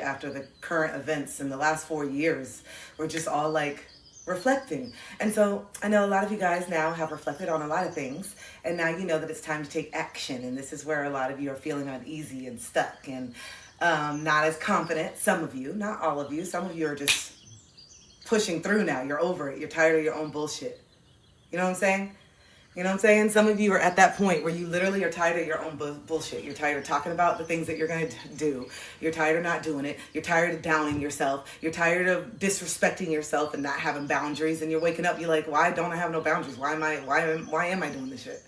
after the current events in the last 4 years. We're just all like reflecting. And so I know a lot of you guys now have reflected on a lot of things, and now you know that it's time to take action. And this is where a lot of you are feeling uneasy and stuck and not as confident. Some of you, not all of you, some of you are just pushing through now. You're over it. You're tired of your own bullshit. You know what I'm saying? You know what I'm saying? Some of you are at that point where you literally are tired of your own bullshit. You're tired of talking about the things that you're going to do. You're tired of not doing it. You're tired of downing yourself. You're tired of disrespecting yourself and not having boundaries. And you're waking up, you're like, why don't I have no boundaries? Why am I doing this shit?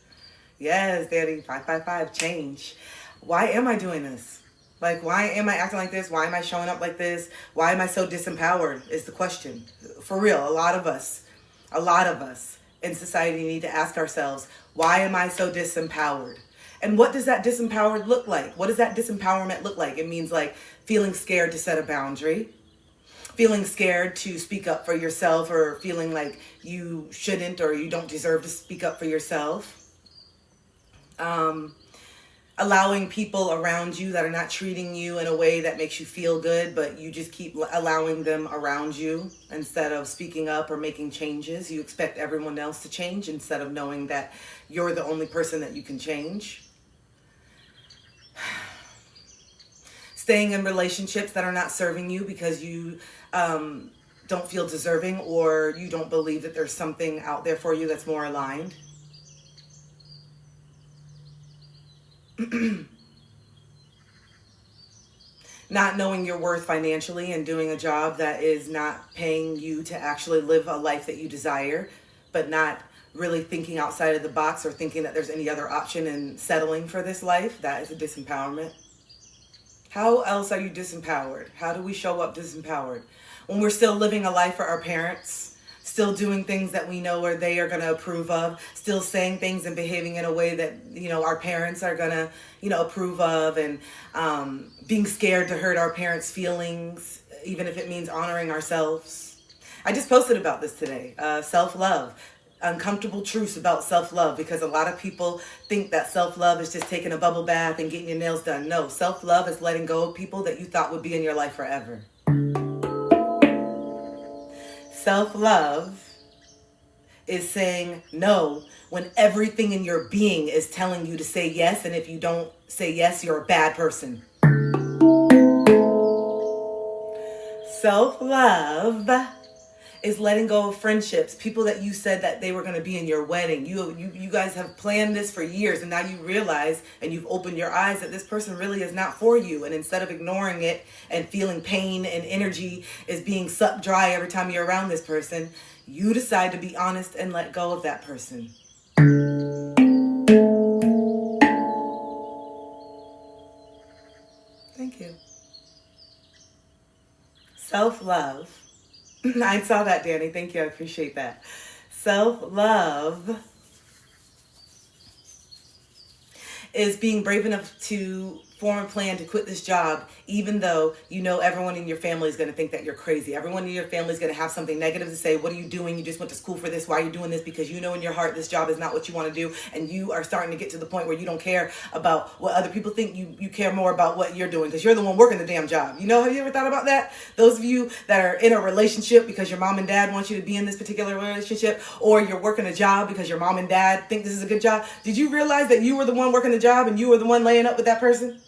Yes, Daddy, 555, change. Why am I doing this? Like, why am I acting like this? Why am I showing up like this? Why am I so disempowered is the question. For real, a lot of us in society need to ask ourselves, why am I so disempowered? And what does that disempowered look like? What does that disempowerment look like? It means like feeling scared to set a boundary, feeling scared to speak up for yourself, or feeling like you shouldn't or you don't deserve to speak up for yourself. Allowing people around you that are not treating you in a way that makes you feel good, but you just keep allowing them around you instead of speaking up or making changes. You expect everyone else to change instead of knowing that you're the only person that you can change. Staying in relationships that are not serving you because you don't feel deserving, or you don't believe that there's something out there for you that's more aligned. Not knowing your worth financially and doing a job that is not paying you to actually live a life that you desire, but not really thinking outside of the box or thinking that there's any other option and settling for this life. That is a disempowerment. How else are you disempowered? How do we show up disempowered? When we're still living a life for our parents, still doing things that we know or they are going to approve of, still saying things and behaving in a way that, our parents are going to, approve of, and being scared to hurt our parents' feelings, even if it means honoring ourselves. I just posted about this today, self-love, uncomfortable truths about self-love, because a lot of people think that self-love is just taking a bubble bath and getting your nails done. No, self-love is letting go of people that you thought would be in your life forever. Self-love is saying no when everything in your being is telling you to say yes, and if you don't say yes, you're a bad person. Self-love is letting go of friendships, people that you said that they were going to be in your wedding. You guys have planned this for years, and now you realize and you've opened your eyes that this person really is not for you. And instead of ignoring it and feeling pain and energy is being sucked dry every time you're around this person, you decide to be honest and let go of that person. Thank you. Self-love. I saw that, Danny. Thank you. I appreciate that. Self-love is being brave enough to form a plan to quit this job, even though you know everyone in your family is going to think that you're crazy. Everyone in your family is going to have something negative to say. What are you doing? You just went to school for this. Why are you doing this? Because you know in your heart this job is not what you want to do, and you are starting to get to the point where you don't care about what other people think. You care more about what you're doing, because you're the one working the damn job. Have you ever thought about that? Those of you that are in a relationship because your mom and dad want you to be in this particular relationship, or you're working a job because your mom and dad think this is a good job. Did you realize that you were the one working the job and you were the one laying up with that person?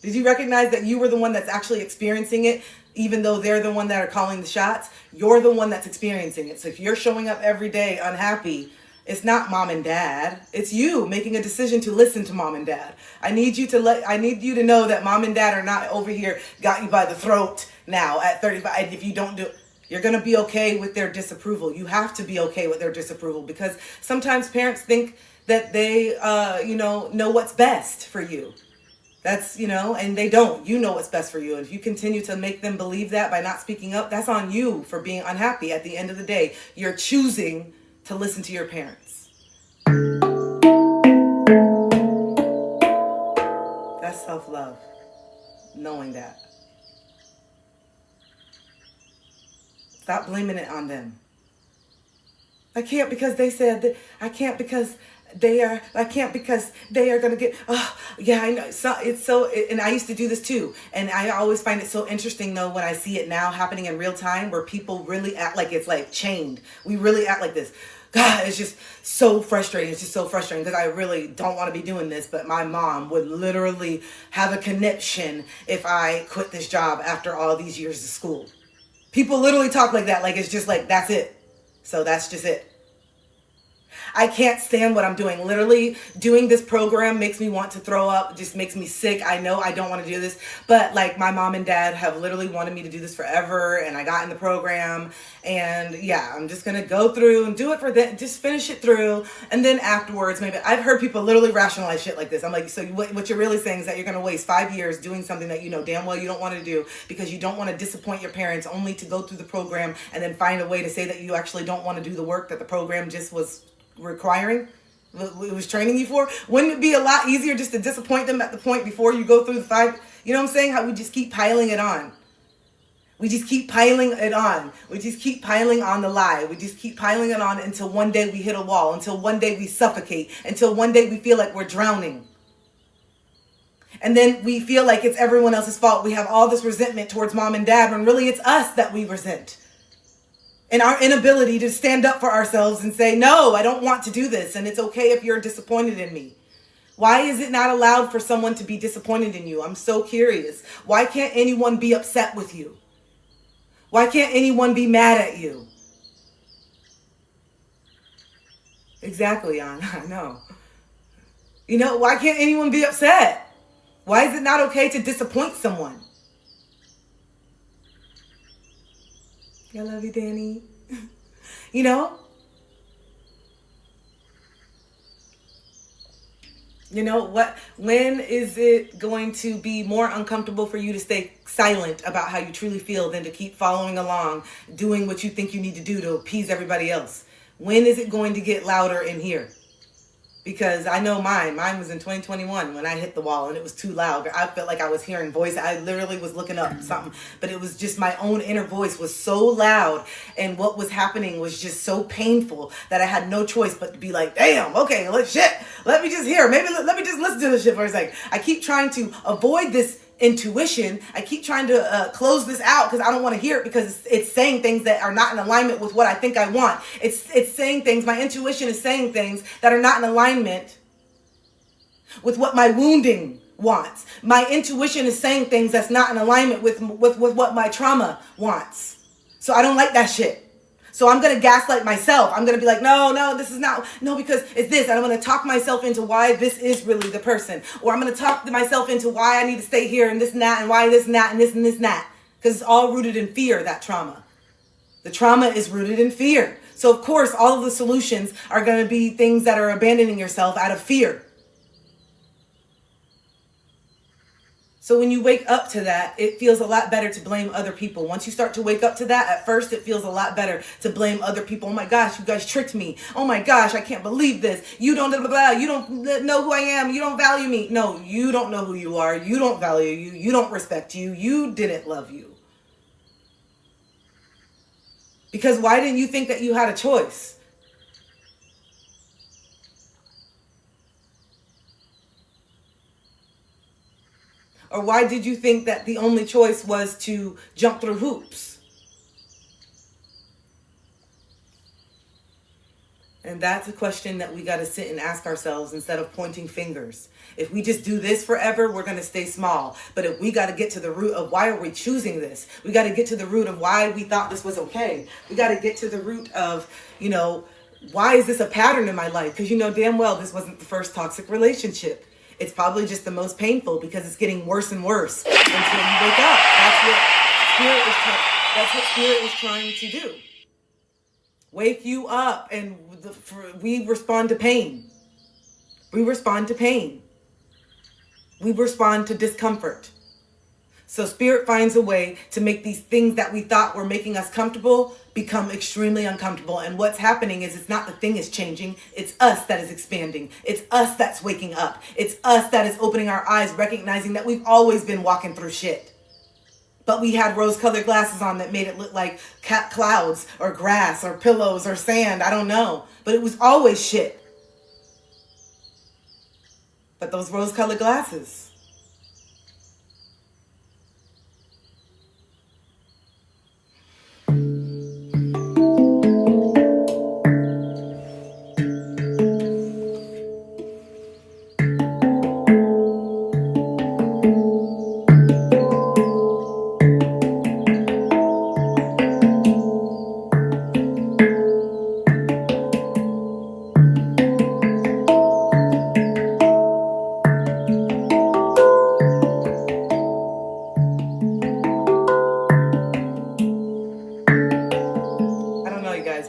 Did you recognize that you were the one that's actually experiencing it, even though they're the one that are calling the shots? You're the one that's experiencing it. So if you're showing up every day unhappy, it's not mom and dad. It's you making a decision to listen to mom and dad. I need you to know that mom and dad are not over here got you by the throat now at 35. If you don't do it, you're going to be okay with their disapproval. You have to be okay with their disapproval, because sometimes parents think that they, know what's best for you. That's, and they don't. You know what's best for you. And if you continue to make them believe that by not speaking up, that's on you for being unhappy. At the end of the day, you're choosing to listen to your parents. That's self-love. Knowing that. Stop blaming it on them. I can't because they said that. I can't because I can't because they are going to get, oh, yeah, I know. So and I used to do this too. And I always find it so interesting though, when I see it now happening in real time, where people really act like it's like chained. We really act like this. God, it's just so frustrating. It's just so frustrating because I really don't want to be doing this. But my mom would literally have a conniption if I quit this job after all these years of school. People literally talk like that. Like, it's just like, that's it. So that's just it. I can't stand what I'm doing. Literally, doing this program makes me want to throw up. Just makes me sick. I know I don't want to do this. But like, my mom and dad have literally wanted me to do this forever. And I got in the program. And yeah, I'm just going to go through and do it for them. Just finish it through. And then afterwards, maybe I've heard people literally rationalize shit like this. I'm like, so what you're really saying is that you're going to waste 5 years doing something that you know damn well you don't want to do because you don't want to disappoint your parents, only to go through the program and then find a way to say that you actually don't want to do the work that the program just was requiring, it was training you for. Wouldn't it be a lot easier just to disappoint them at the point before you go through the 5? You know what I'm saying? How we just keep piling it on. We just keep piling it on. We just keep piling on the lie. We just keep piling it on until one day we hit a wall, until one day we suffocate, until one day we feel like we're drowning. And then we feel like it's everyone else's fault. We have all this resentment towards mom and dad when really it's us that we resent. And our inability to stand up for ourselves and say, no, I don't want to do this. And it's okay if you're disappointed in me. Why is it not allowed for someone to be disappointed in you? I'm so curious. Why can't anyone be upset with you? Why can't anyone be mad at you? Exactly, Anna. I know. You know, why can't anyone be upset? Why is it not okay to disappoint someone? I love you, Danny. You know? You know what? When is it going to be more uncomfortable for you to stay silent about how you truly feel than to keep following along, doing what you think you need to do to appease everybody else? When is it going to get louder in here? Because I know mine was in 2021 when I hit the wall and it was too loud. I felt like I was hearing voice. I literally was looking up something, but it was just my own inner voice was so loud. And what was happening was just so painful that I had no choice but to be like, damn, okay, let me just hear. Maybe let me just listen to this shit for a second. I keep trying to avoid this intuition. I keep trying to close this out because I don't want to hear it because it's saying things that are not in alignment with what I think I want. It's saying things, my intuition is saying things that are not in alignment with what my wounding wants. My intuition is saying things that's not in alignment with what my trauma wants. So I don't like that shit. So I'm going to gaslight myself. I'm going to be like, no, this is not, no, because it's this. And I'm going to talk myself into why this is really the person. Or I'm going to talk myself into why I need to stay here and this and that and why this and that and this and this and that. Because it's all rooted in fear, that trauma. The trauma is rooted in fear. So of course, all of the solutions are going to be things that are abandoning yourself out of fear. So when you wake up to that, it feels a lot better to blame other people. Once you start to wake up to that, at first it feels a lot better to blame other people. Oh my gosh, you guys tricked me. Oh my gosh, I can't believe this. You don't blah, blah, blah. You don't know who I am. You don't value me. No, you don't know who you are. You don't value you. You don't respect you. You didn't love you. Because why didn't you think that you had a choice? Or why did you think that the only choice was to jump through hoops? And that's a question that we got to sit and ask ourselves instead of pointing fingers. If we just do this forever, we're going to stay small. But if we got to get to the root of why are we choosing this? We got to get to the root of why we thought this was okay. We got to get to the root of, why is this a pattern in my life? Because you know damn well this wasn't the first toxic relationship. It's probably just the most painful because it's getting worse and worse until you wake up. That's what spirit is trying to do. Wake you up, and we respond to pain. We respond to pain. We respond to discomfort. So spirit finds a way to make these things that we thought were making us comfortable become extremely uncomfortable. And what's happening is it's not the thing is changing. It's us that is expanding. It's us that's waking up. It's us that is opening our eyes, recognizing that we've always been walking through shit. But we had rose-colored glasses on that made it look like clouds or grass or pillows or sand. I don't know. But it was always shit. But those rose-colored glasses.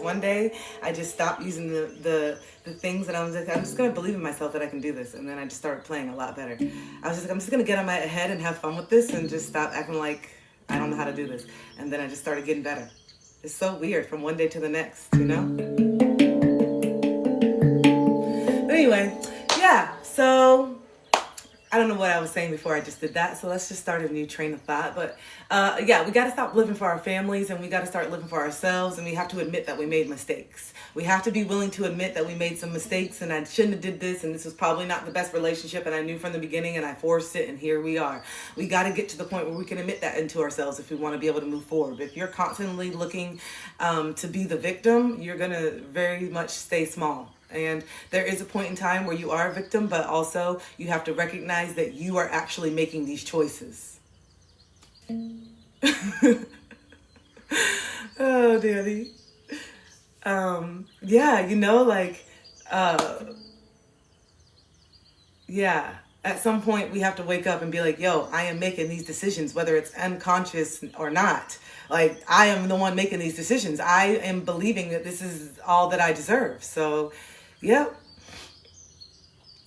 One day I just stopped using the things, and I was like, I'm just gonna believe in myself that I can do this. And then I just started playing a lot better. I was just like, I'm just gonna get on my head and have fun with this and just stop acting like I don't know how to do this. And then I just started getting better. It's so weird from one day to the next, you know? But anyway, yeah, so I don't know what I was saying before I just did that, so let's just start a new train of thought. But yeah, we got to stop living for our families, and we got to start living for ourselves, and we have to admit that we made mistakes. We have to be willing to admit that we made some mistakes, and I shouldn't have did this, and this was probably not the best relationship, and I knew from the beginning, and I forced it, and here we are. We got to get to the point where we can admit that into ourselves if we want to be able to move forward. But if you're constantly looking to be the victim, you're going to very much stay small. And there is a point in time where you are a victim, but also you have to recognize that you are actually making these choices. Oh, Daddy. Yeah, you know, like, yeah, at some point we have to wake up and be like, yo, I am making these decisions, whether it's unconscious or not. Like, I am the one making these decisions. I am believing that this is all that I deserve. So, yeah.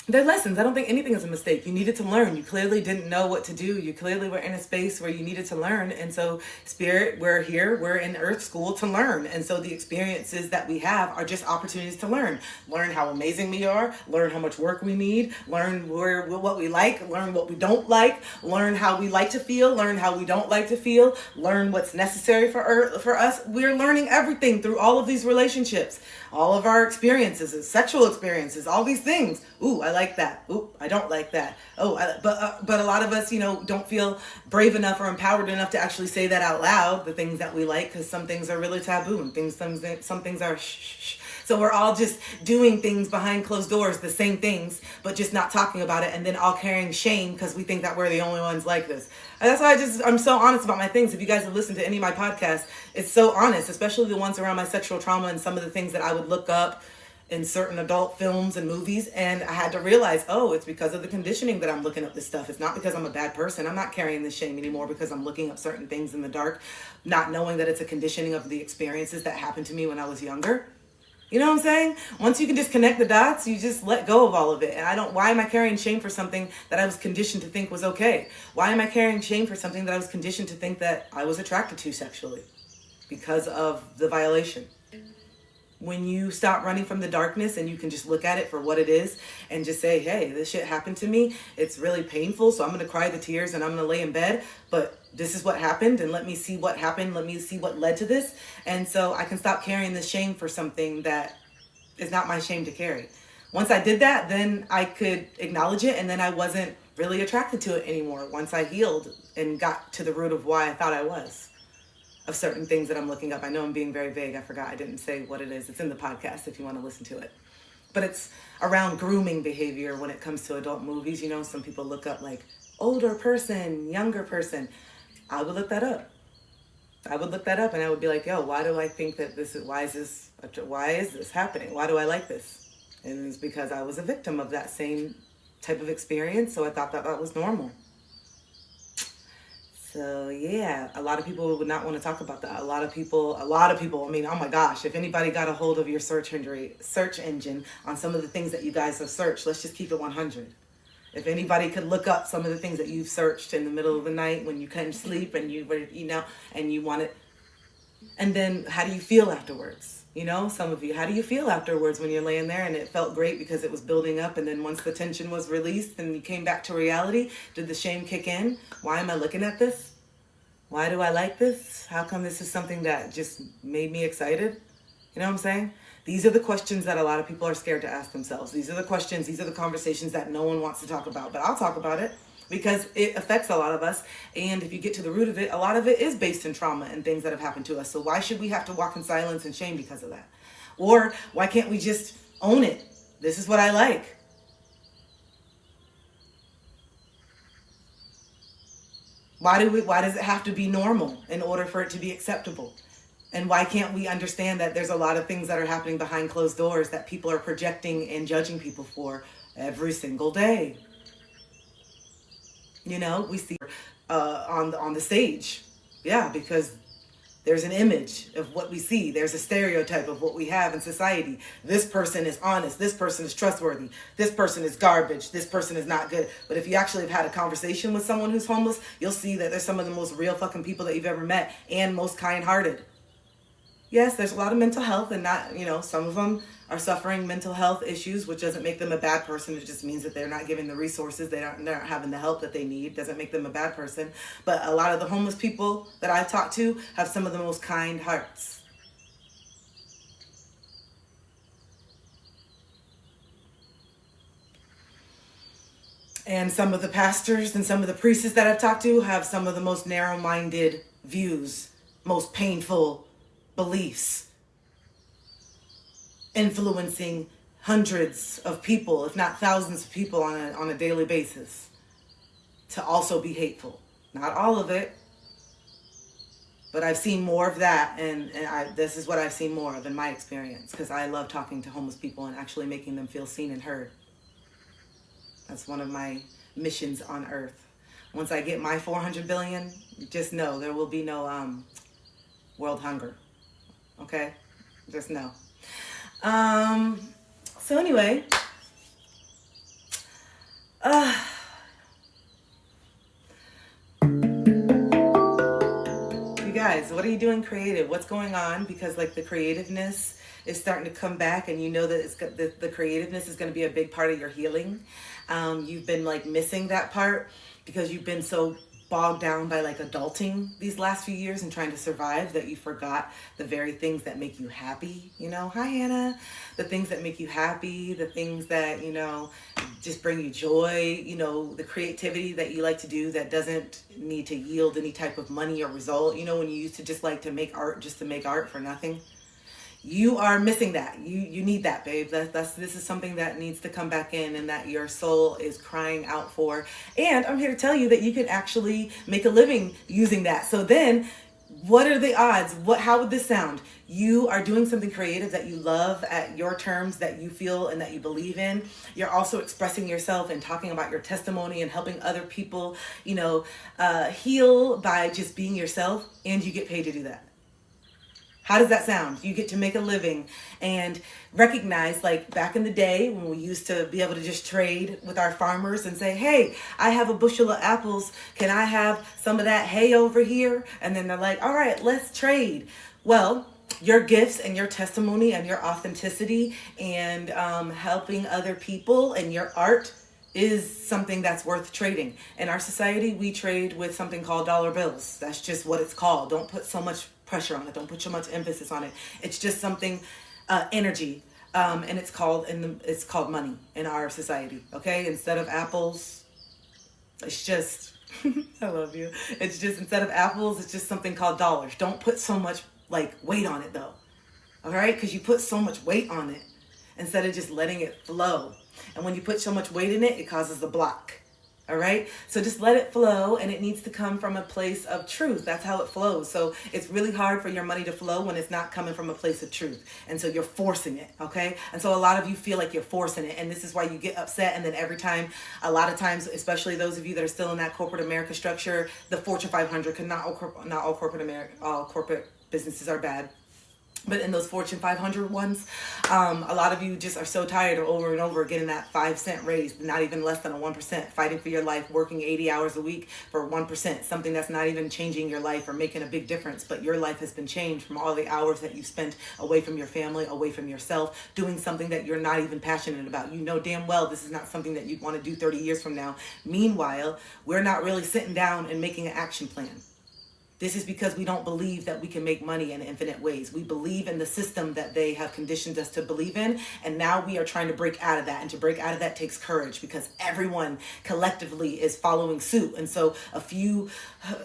They're lessons. I don't think anything is a mistake. You needed to learn. You clearly didn't know what to do. You clearly were in a space where you needed to learn. And so, Spirit, we're here. We're in Earth School to learn. And so the experiences that we have are just opportunities to learn. Learn how amazing we are. Learn how much work we need. Learn what we like. Learn what we don't like. Learn how we like to feel. Learn how we don't like to feel. Learn what's necessary for us. We're learning everything through all of these relationships. All of our experiences, sexual experiences, all these things. Ooh, I like that. Ooh, I don't like that. Oh, but a lot of us, you know, don't feel brave enough or empowered enough to actually say that out loud, the things that we like, because some things are really taboo and some things are shh. So we're all just doing things behind closed doors, the same things, but just not talking about it, and then all carrying shame because we think that we're the only ones like this. And that's why I'm so honest about my things. If you guys have listened to any of my podcasts, it's so honest, especially the ones around my sexual trauma and some of the things that I would look up in certain adult films and movies. And I had to realize, oh, it's because of the conditioning that I'm looking up this stuff. It's not because I'm a bad person. I'm not carrying this shame anymore because I'm looking up certain things in the dark, not knowing that it's a conditioning of the experiences that happened to me when I was younger. You know what I'm saying? Once you can just connect the dots, you just let go of all of it. And why am I carrying shame for something that I was conditioned to think was okay? Why am I carrying shame for something that I was conditioned to think that I was attracted to sexually? Because of the violation. When you stop running from the darkness and you can just look at it for what it is and just say, hey, this shit happened to me. It's really painful, so I'm going to cry the tears and I'm going to lay in bed. But this is what happened, and let me see what happened. Let me see what led to this. And so I can stop carrying the shame for something that is not my shame to carry. Once I did that, then I could acknowledge it, and then I wasn't really attracted to it anymore once I healed and got to the root of why I thought I was. Of certain things that I'm looking up. I know I'm being very vague. I forgot. I didn't say what it is. It's in the podcast if you want to listen to it. But it's around grooming behavior when it comes to adult movies. You know, some people look up like older person, younger person. I would look that up. And I would be like, yo, why do I think that why is this happening? Why do I like this? And it's because I was a victim of that same type of experience. So I thought that was normal. So yeah, a lot of people would not want to talk about that. A lot of people, I mean, oh my gosh, if anybody got a hold of your search engine on some of the things that you guys have searched, let's just keep it 100. If anybody could look up some of the things that you've searched in the middle of the night when you couldn't sleep and you were, and you wanted, and then how do you feel afterwards? You know, some of you, how do you feel afterwards when you're laying there and it felt great because it was building up, and then once the tension was released and you came back to reality, did the shame kick in? Why am I looking at this? Why do I like this? How come this is something that just made me excited? You know what I'm saying? These are the questions that a lot of people are scared to ask themselves. These are the questions, these are the conversations that no one wants to talk about. But I'll talk about it because it affects a lot of us. And if you get to the root of it, a lot of it is based in trauma and things that have happened to us. So why should we have to walk in silence and shame because of that? Or why can't we just own it? This is what I like. Why does it have to be normal in order for it to be acceptable? And why can't we understand that there's a lot of things that are happening behind closed doors that people are projecting and judging people for every single day? You know, we see on the stage. Yeah, because there's an image of what we see. There's a stereotype of what we have in society. This person is honest. This person is trustworthy. This person is garbage. This person is not good. But if you actually have had a conversation with someone who's homeless, you'll see that they're some of the most real fucking people that you've ever met and most kind-hearted. Yes, there's a lot of mental health and not, some of them are suffering mental health issues, which doesn't make them a bad person. It just means that they're not given the resources. They're not having the help that they need. Doesn't make them a bad person. But a lot of the homeless people that I've talked to have some of the most kind hearts. And some of the pastors and some of the priests that I've talked to have some of the most narrow-minded views, most painful beliefs, influencing hundreds of people, if not thousands of people on a daily basis to also be hateful. Not all of it, but I've seen more of that, and this is what I've seen more of in my experience, because I love talking to homeless people and actually making them feel seen and heard. That's one of my missions on earth. Once I get my 400 billion, just know there will be no world hunger. Okay? Just know. So anyway, you guys, what are you doing creative? What's going on? Because like the creativeness is starting to come back, and you know that the creativeness is going to be a big part of your healing. You've been like missing that part because you've been so bogged down by like adulting these last few years and trying to survive that you forgot the very things that make you happy. Hi Hannah. The things that make you happy, the things that just bring you joy, the creativity that you like to do that doesn't need to yield any type of money or result. When you used to just like to make art just to make art for nothing. You are missing that. You need that, babe. This is something that needs to come back in and that your soul is crying out for. And I'm here to tell you that you can actually make a living using that. So then, what are the odds? How would this sound? You are doing something creative that you love at your terms, that you feel and that you believe in. You're also expressing yourself and talking about your testimony and helping other people, heal by just being yourself, and you get paid to do that. How does that sound? You get to make a living and recognize, like back in the day when we used to be able to just trade with our farmers and say, hey, I have a bushel of apples. Can I have some of that hay over here? And then they're like, all right, let's trade. Well, your gifts and your testimony and your authenticity and helping other people and your art is something that's worth trading. In our society, we trade with something called dollar bills. That's just what it's called. Don't put so much pressure on it. Don't put so much emphasis on it. It's just something, energy, and it's called money in our society. Okay, instead of apples, it's just I love you. It's just instead of apples, it's just something called dollars. Don't put so much like weight on it though. All right, because you put so much weight on it instead of just letting it flow. And when you put so much weight in it, it causes a block. All right. So just let it flow, and it needs to come from a place of truth. That's how it flows. So it's really hard for your money to flow when it's not coming from a place of truth. And so you're forcing it. Okay. And so a lot of you feel like you're forcing it. And this is why you get upset. And then every time, a lot of times, especially those of you that are still in that corporate America structure, the Fortune 500, because not all corporate businesses are bad. But in those Fortune 500 ones, a lot of you just are so tired of over and over getting that 5-cent raise, not even less than a 1%, fighting for your life, working 80 hours a week for 1%, something that's not even changing your life or making a big difference. But your life has been changed from all the hours that you spent away from your family, away from yourself, doing something that you're not even passionate about. You know damn well this is not something that you'd want to do 30 years from now. Meanwhile, we're not really sitting down and making an action plan. This is because we don't believe that we can make money in infinite ways. We believe in the system that they have conditioned us to believe in. And now we are trying to break out of that. And to break out of that takes courage, because everyone collectively is following suit. And so a few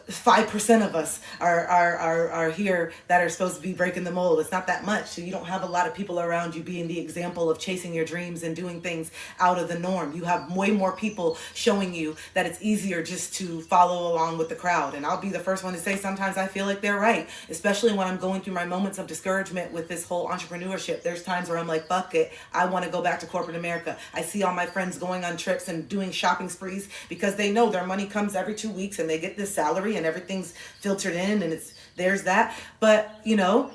5% of us are here that are supposed to be breaking the mold. It's not that much. So you don't have a lot of people around you being the example of chasing your dreams and doing things out of the norm. You have way more people showing you that it's easier just to follow along with the crowd. And I'll be the first one to say, sometimes I feel like they're right, especially when I'm going through my moments of discouragement with this whole entrepreneurship. There's times where I'm like, fuck it, I want to go back to corporate America. I see all my friends going on trips and doing shopping sprees because they know their money comes every 2 weeks and they get this salary and everything's filtered in and there's that. But, you know,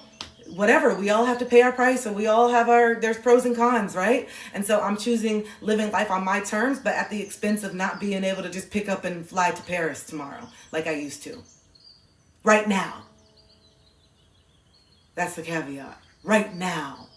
whatever, we all have to pay our price, so we all have there's pros and cons, right? And so I'm choosing living life on my terms, but at the expense of not being able to just pick up and fly to Paris tomorrow like I used to. Right now. That's the caveat. Right now.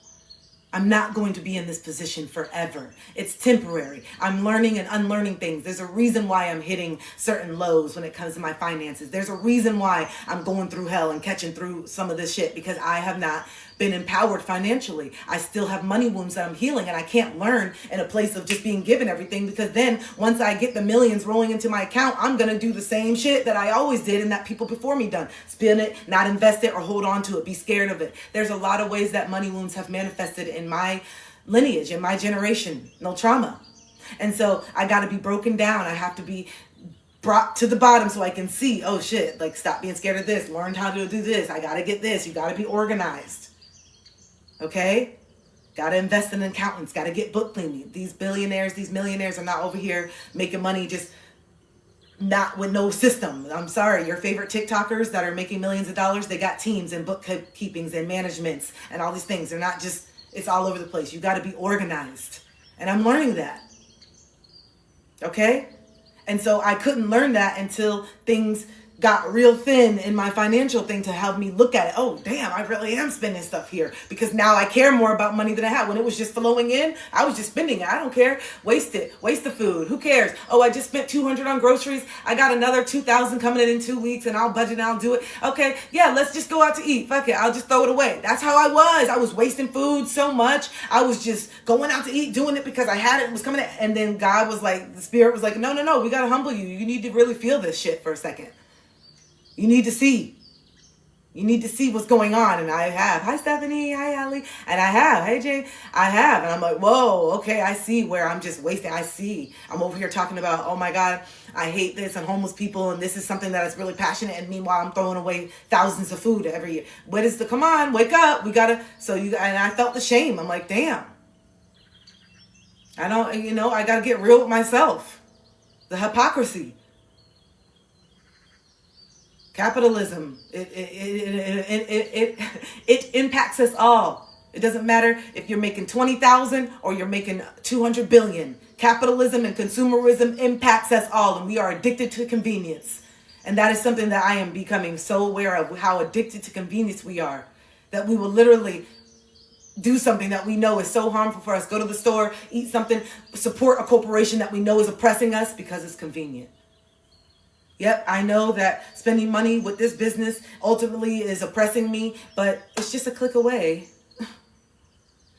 I'm not going to be in this position forever. It's temporary. I'm learning and unlearning things. There's a reason why I'm hitting certain lows when it comes to my finances. There's a reason why I'm going through hell and catching through some of this shit, because I have not been empowered financially. I still have money wounds that I'm healing, and I can't learn in a place of just being given everything, because then once I get the millions rolling into my account, I'm going to do the same shit that I always did and that people before me done. Spend it, not invest it, or hold on to it, be scared of it. There's a lot of ways that money wounds have manifested in my lineage, in my generation. No trauma. And so I got to be broken down. I have to be brought to the bottom so I can see, oh shit, like stop being scared of this, learn how to do this. I got to get this. You got to be organized. Okay? Got to invest in accountants. Got to get book cleaning. These billionaires, these millionaires are not over here making money just not with no system. I'm sorry. Your favorite TikTokers that are making millions of dollars, they got teams and bookkeepings and managements and all these things. They're not just, it's all over the place. You got to be organized. And I'm learning that. Okay? And so I couldn't learn that until things got real thin in my financial thing to help me look at it. Oh, damn, I really am spending stuff here, because now I care more about money than I had. When it was just flowing in, I was just spending it. I don't care. Waste it. Waste the food. Who cares? Oh, I just spent $200 on groceries. I got another $2,000 coming in 2 weeks, and I'll budget and I'll do it. Okay, yeah, let's just go out to eat. Fuck it. I'll just throw it away. That's how I was. I was wasting food so much. I was just going out to eat, doing it because I had it. It was coming in. And then God was like, the Spirit was like, no, we got to humble you. You need to really feel this shit for a second. You need to see. You need to see what's going on. And I have. Hi, Stephanie. Hi, Allie. And I have. Hey, Jay. I have. And I'm like, whoa, okay, I see where I'm just wasting. I see. I'm over here talking about, oh, my God, I hate this and homeless people. And this is something that is really passionate. And meanwhile, I'm throwing away thousands of food every year. What is the, come on, wake up. We got to, and I felt the shame. I'm like, damn. I don't, I got to get real with myself. The hypocrisy. Capitalism, it impacts us all. It doesn't matter if you're making 20,000 or you're making 200 billion. Capitalism and consumerism impacts us all, and we are addicted to convenience. And that is something that I am becoming so aware of, how addicted to convenience we are, that we will literally do something that we know is so harmful for us. Go to the store, eat something, support a corporation that we know is oppressing us because it's convenient. Yep, I know that spending money with this business ultimately is oppressing me, but it's just a click away.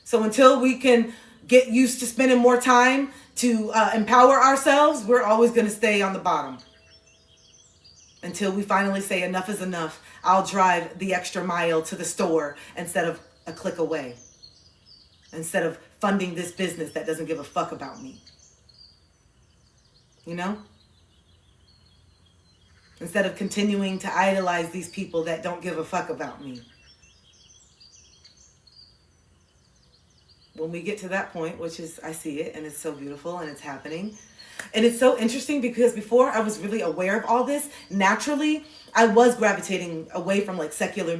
So until we can get used to spending more time to empower ourselves, we're always going to stay on the bottom. Until we finally say enough is enough. I'll drive the extra mile to the store instead of a click away. Instead of funding this business that doesn't give a fuck about me. You know? Instead of continuing to idolize these people that don't give a fuck about me. When we get to that point, which is, I see it, and it's so beautiful, and it's happening. And it's so interesting because before I was really aware of all this, naturally, I was gravitating away from like secular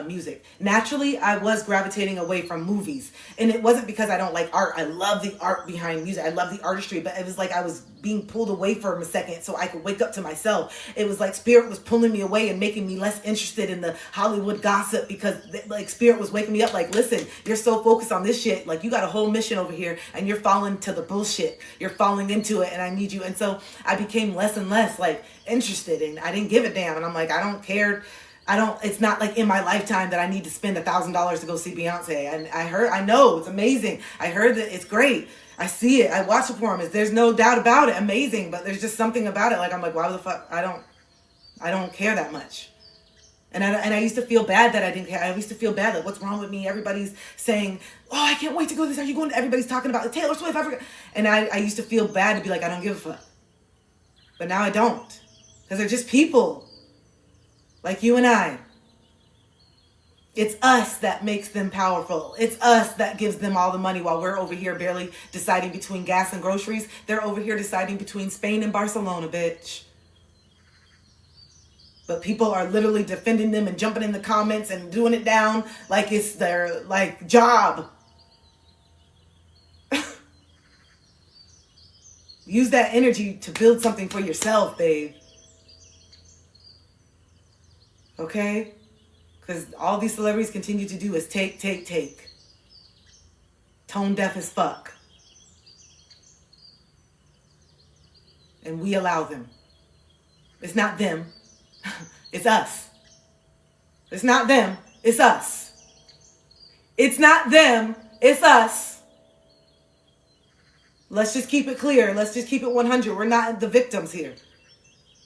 music. Naturally, I was gravitating away from movies. And it wasn't because I don't like art. I love the art behind music. I love the artistry, but it was like I was being pulled away for a second so I could wake up to myself. It was like Spirit was pulling me away and making me less interested in the Hollywood gossip, because like Spirit was waking me up like, listen, you're so focused on this shit. Like you got a whole mission over here and you're falling to the bullshit. You're falling into it and I need you. And so I became less and less like interested in. I didn't give a damn. And I'm like, I don't care. It's not like in my lifetime that I need to spend $1,000 to go see Beyonce. And I know it's amazing. I heard that it's great. I see it. I watch the performance. There's no doubt about it. Amazing. But there's just something about it. Like, I'm like, why the fuck? I don't care that much. And I used to feel bad that I didn't care. I used to feel bad. Like, what's wrong with me? Everybody's saying, oh, I can't wait to go to this. Are you going to? Everybody's talking about the Taylor Swift. And I used to feel bad to be like, I don't give a fuck. But now I don't. Because they're just people. Like you and I. It's us that makes them powerful. It's us that gives them all the money while we're over here barely deciding between gas and groceries. They're over here deciding between Spain and Barcelona, bitch. But people are literally defending them and jumping in the comments and doing it down like it's their job. Use that energy to build something for yourself, babe. Okay? Because all these celebrities continue to do is take. Tone deaf as fuck. And we allow them. It's not them. It's us. It's not them. It's us. It's not them. It's us. Let's just keep it clear. Let's just keep it 100. We're not the victims here.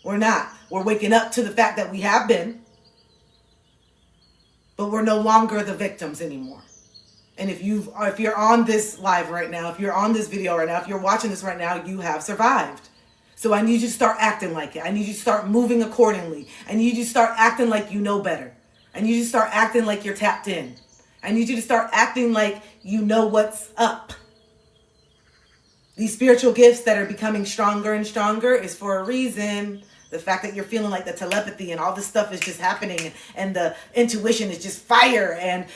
We're not. We're waking up to the fact that we have been. But we're no longer the victims anymore. And if you're on this live right now, if you're on this video right now, if you're watching this right now, you have survived. So I need you to start acting like it. I need you to start moving accordingly. I need you to start acting like you know better. I need you to start acting like you're tapped in. I need you to start acting like you know what's up. These spiritual gifts that are becoming stronger and stronger is for a reason. The fact that you're feeling like the telepathy and all this stuff is just happening and the intuition is just fire and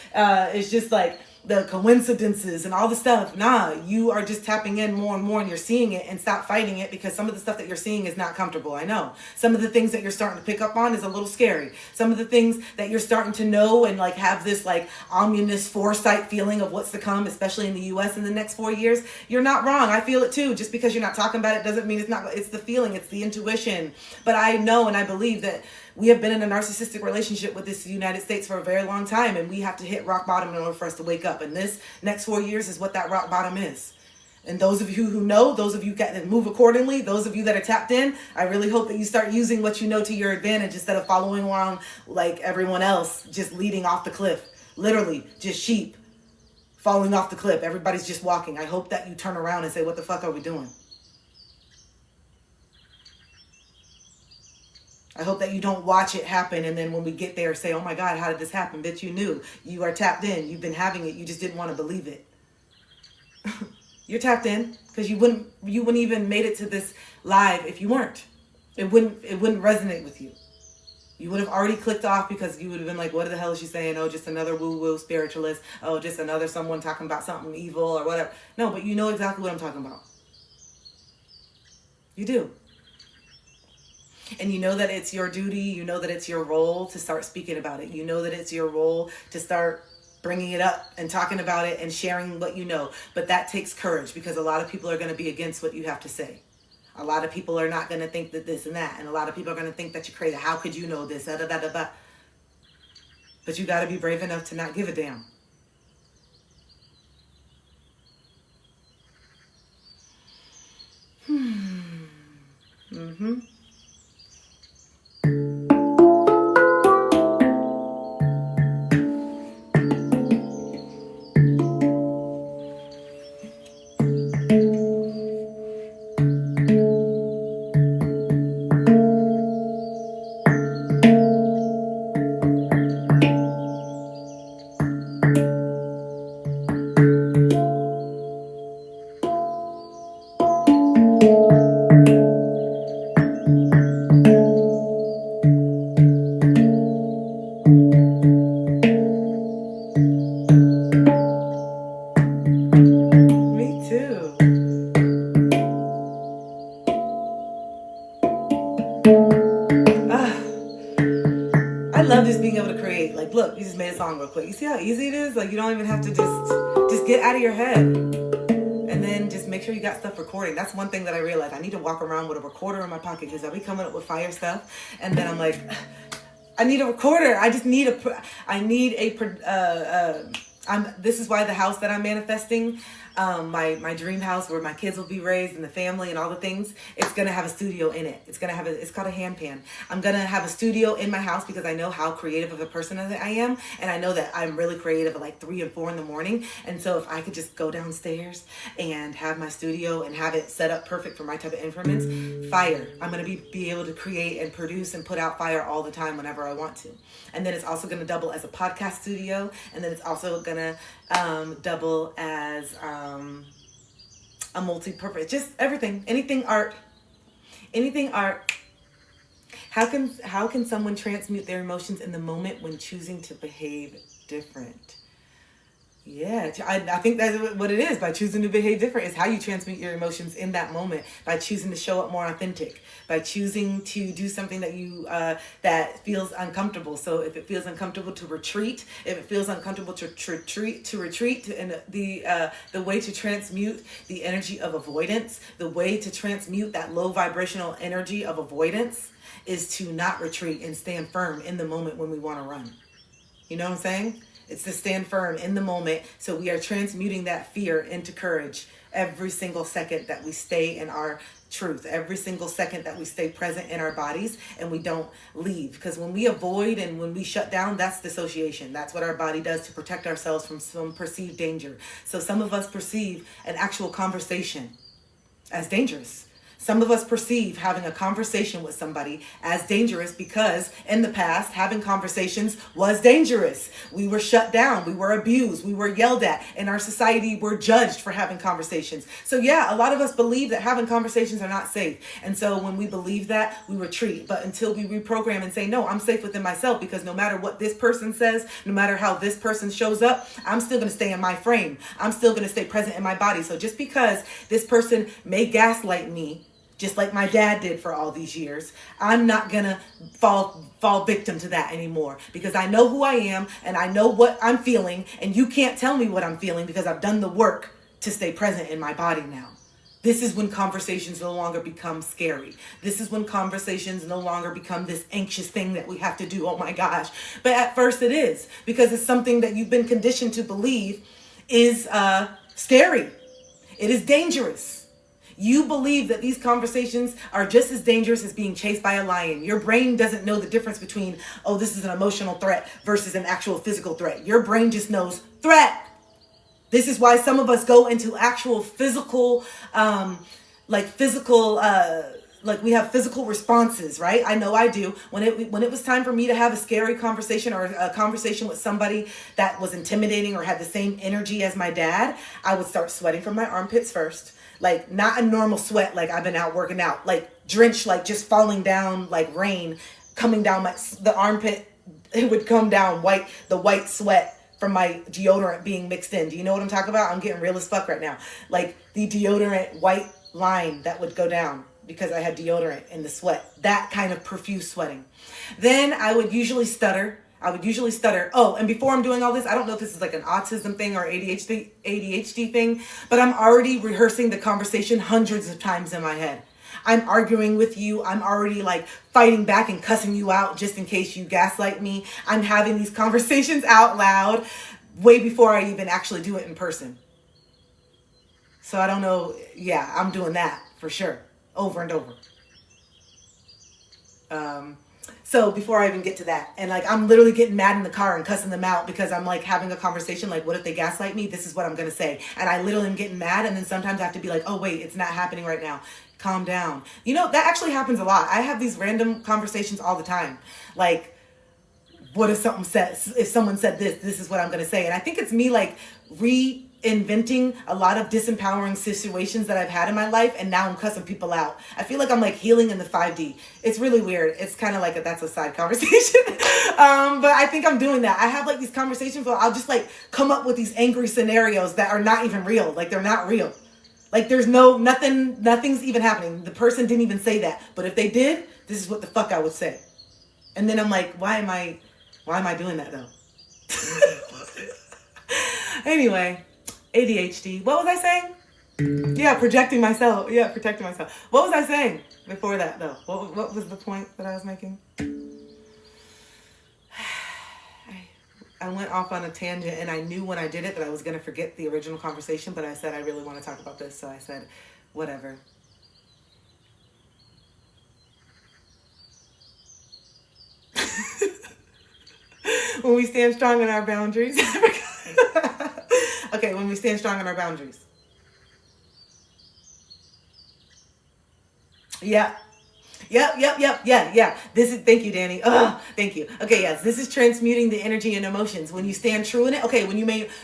it's just like the coincidences and all the stuff. Nah, you are just tapping in more and more and you're seeing it, and stop fighting it, because some of the stuff that you're seeing is not comfortable. I know. Some of the things that you're starting to pick up on is a little scary. Some of the things that you're starting to know and have this ominous foresight feeling of what's to come, especially in the US in the next 4 years. You're not wrong. I feel it too. Just because you're not talking about it doesn't mean it's not. It's the feeling. It's the intuition. But I know and I believe that we have been in a narcissistic relationship with this United States for a very long time, and we have to hit rock bottom in order for us to wake up. And this next 4 years is what that rock bottom is. And those of you who know, those of you that move accordingly, those of you that are tapped in, I really hope that you start using what you know to your advantage instead of following along like everyone else, just leading off the cliff. Literally, just sheep falling off the cliff. Everybody's just walking. I hope that you turn around and say, what the fuck are we doing? I hope that you don't watch it happen and then when we get there say, oh my God, how did this happen? Bitch, you knew. You are tapped in. You've been having it. You just didn't want to believe it. You're tapped in because you wouldn't even made it to this live if you weren't. It wouldn't resonate with you. You would have already clicked off because you would have been like, what the hell is she saying? Oh, just another woo-woo spiritualist. Oh, just another someone talking about something evil or whatever. No, but you know exactly what I'm talking about. You do. And you know that it's your duty, you know that it's your role to start speaking about it. You know that it's your role to start bringing it up and talking about it and sharing what you know. But that takes courage, because a lot of people are going to be against what you have to say. A lot of people are not going to think that this and that. And a lot of people are going to think that you're crazy. How could you know this? Da, da, da, da, da. But you got to be brave enough to not give a damn. Mm-hmm. I love just being able to create. Like, look, you just made a song real quick. You see how easy it is? Like, you don't even have to just get out of your head. And then just make sure you got stuff recording. That's one thing that I realized. I need to walk around with a recorder in my pocket because I'll be coming up with fire stuff. And then I'm like, I need a recorder. I just need this is why the house that I'm manifesting, my dream house where my kids will be raised and the family and all the things, it's going to have a studio in it. It's called a hand pan. I'm going to have a studio in my house because I know how creative of a person that I am. And I know that I'm really creative at like 3 and 4 in the morning. And so if I could just go downstairs and have my studio and have it set up perfect for my type of influence, fire. I'm going to be able to create and produce and put out fire all the time whenever I want to. And then it's also going to double as a podcast studio. And then it's also going to double as a multi-purpose, just everything, anything art. How can someone transmute their emotions in the moment when choosing to behave different? Yeah, I think that's what it is. By choosing to behave different is how you transmute your emotions in that moment. By choosing to show up more authentic. By choosing to do something that you that feels uncomfortable. So if it feels uncomfortable to retreat, if it feels uncomfortable to retreat, and the way to transmute the energy of avoidance, the way to transmute that low vibrational energy of avoidance is to not retreat and stand firm in the moment when we want to run. You know what I'm saying? It's to stand firm in the moment. So we are transmuting that fear into courage every single second that we stay in our truth, every single second that we stay present in our bodies and we don't leave. Because when we avoid and when we shut down, that's dissociation. That's what our body does to protect ourselves from some perceived danger. So some of us perceive an actual conversation as dangerous. Some of us perceive having a conversation with somebody as dangerous because in the past, having conversations was dangerous. We were shut down. We were abused. We were yelled at. In our society, we're judged for having conversations. So yeah, a lot of us believe that having conversations are not safe. And so when we believe that, we retreat. But until we reprogram and say, no, I'm safe within myself because no matter what this person says, no matter how this person shows up, I'm still going to stay in my frame. I'm still going to stay present in my body. So just because this person may gaslight me, just like my dad did for all these years, I'm not gonna fall victim to that anymore because I know who I am and I know what I'm feeling, and you can't tell me what I'm feeling because I've done the work to stay present in my body now. This is when conversations no longer become scary. This is when conversations no longer become this anxious thing that we have to do. Oh my gosh. But at first it is, because it's something that you've been conditioned to believe is scary. It is dangerous. You believe that these conversations are just as dangerous as being chased by a lion. Your brain doesn't know the difference between, oh, this is an emotional threat versus an actual physical threat. Your brain just knows threat. This is why some of us go into actual physical, we have physical responses, right? I know I do. When it was time for me to have a scary conversation or a conversation with somebody that was intimidating or had the same energy as my dad, I would start sweating from my armpits first. Like not a normal sweat, like I've been out working out, like drenched, like just falling down like rain, coming down the armpit. It would come down the white sweat from my deodorant being mixed in. Do you know what I'm talking about? I'm getting real as fuck right now. Like the deodorant white line that would go down because I had deodorant in the sweat. That kind of profuse sweating. Then I would usually stutter. Oh, and before I'm doing all this, I don't know if this is like an autism thing or ADHD thing, but I'm already rehearsing the conversation hundreds of times in my head. I'm arguing with you. I'm already like fighting back and cussing you out just in case you gaslight me. I'm having these conversations out loud way before I even actually do it in person. So I don't know. Yeah, I'm doing that for sure. Over and over. So before I even get to that, and like I'm literally getting mad in the car and cussing them out because I'm like having a conversation like, what if they gaslight me? This is what I'm going to say. And I literally am getting mad, and then sometimes I have to be like, oh wait, it's not happening right now. Calm down. You know, that actually happens a lot. I have these random conversations all the time. Like, what if someone said this is what I'm going to say. And I think it's me like reinventing a lot of disempowering situations that I've had in my life, and now I'm cussing people out. I feel like I'm like healing in the 5D. It's really weird. It's kind of like that's a side conversation. But I think I'm doing that. I have like these conversations where I'll just like come up with these angry scenarios that are not even real. Like they're not real. Like there's nothing's even happening. The person didn't even say that. But if they did, this is what the fuck I would say. And then I'm like, why am I doing that though? Anyway, ADHD. What was I saying? Yeah, projecting myself. Yeah, protecting myself. What was I saying before that, though? What was the point that I was making? I went off on a tangent, and I knew when I did it that I was going to forget the original conversation, but I said I really want to talk about this, so I said, whatever. When we stand strong in our boundaries. Okay, when we stand strong in our boundaries. Yeah. Yeah. This is, thank you, Danny. Thank you. Okay, yes, this is transmuting the energy and emotions. When you stand true in it, okay,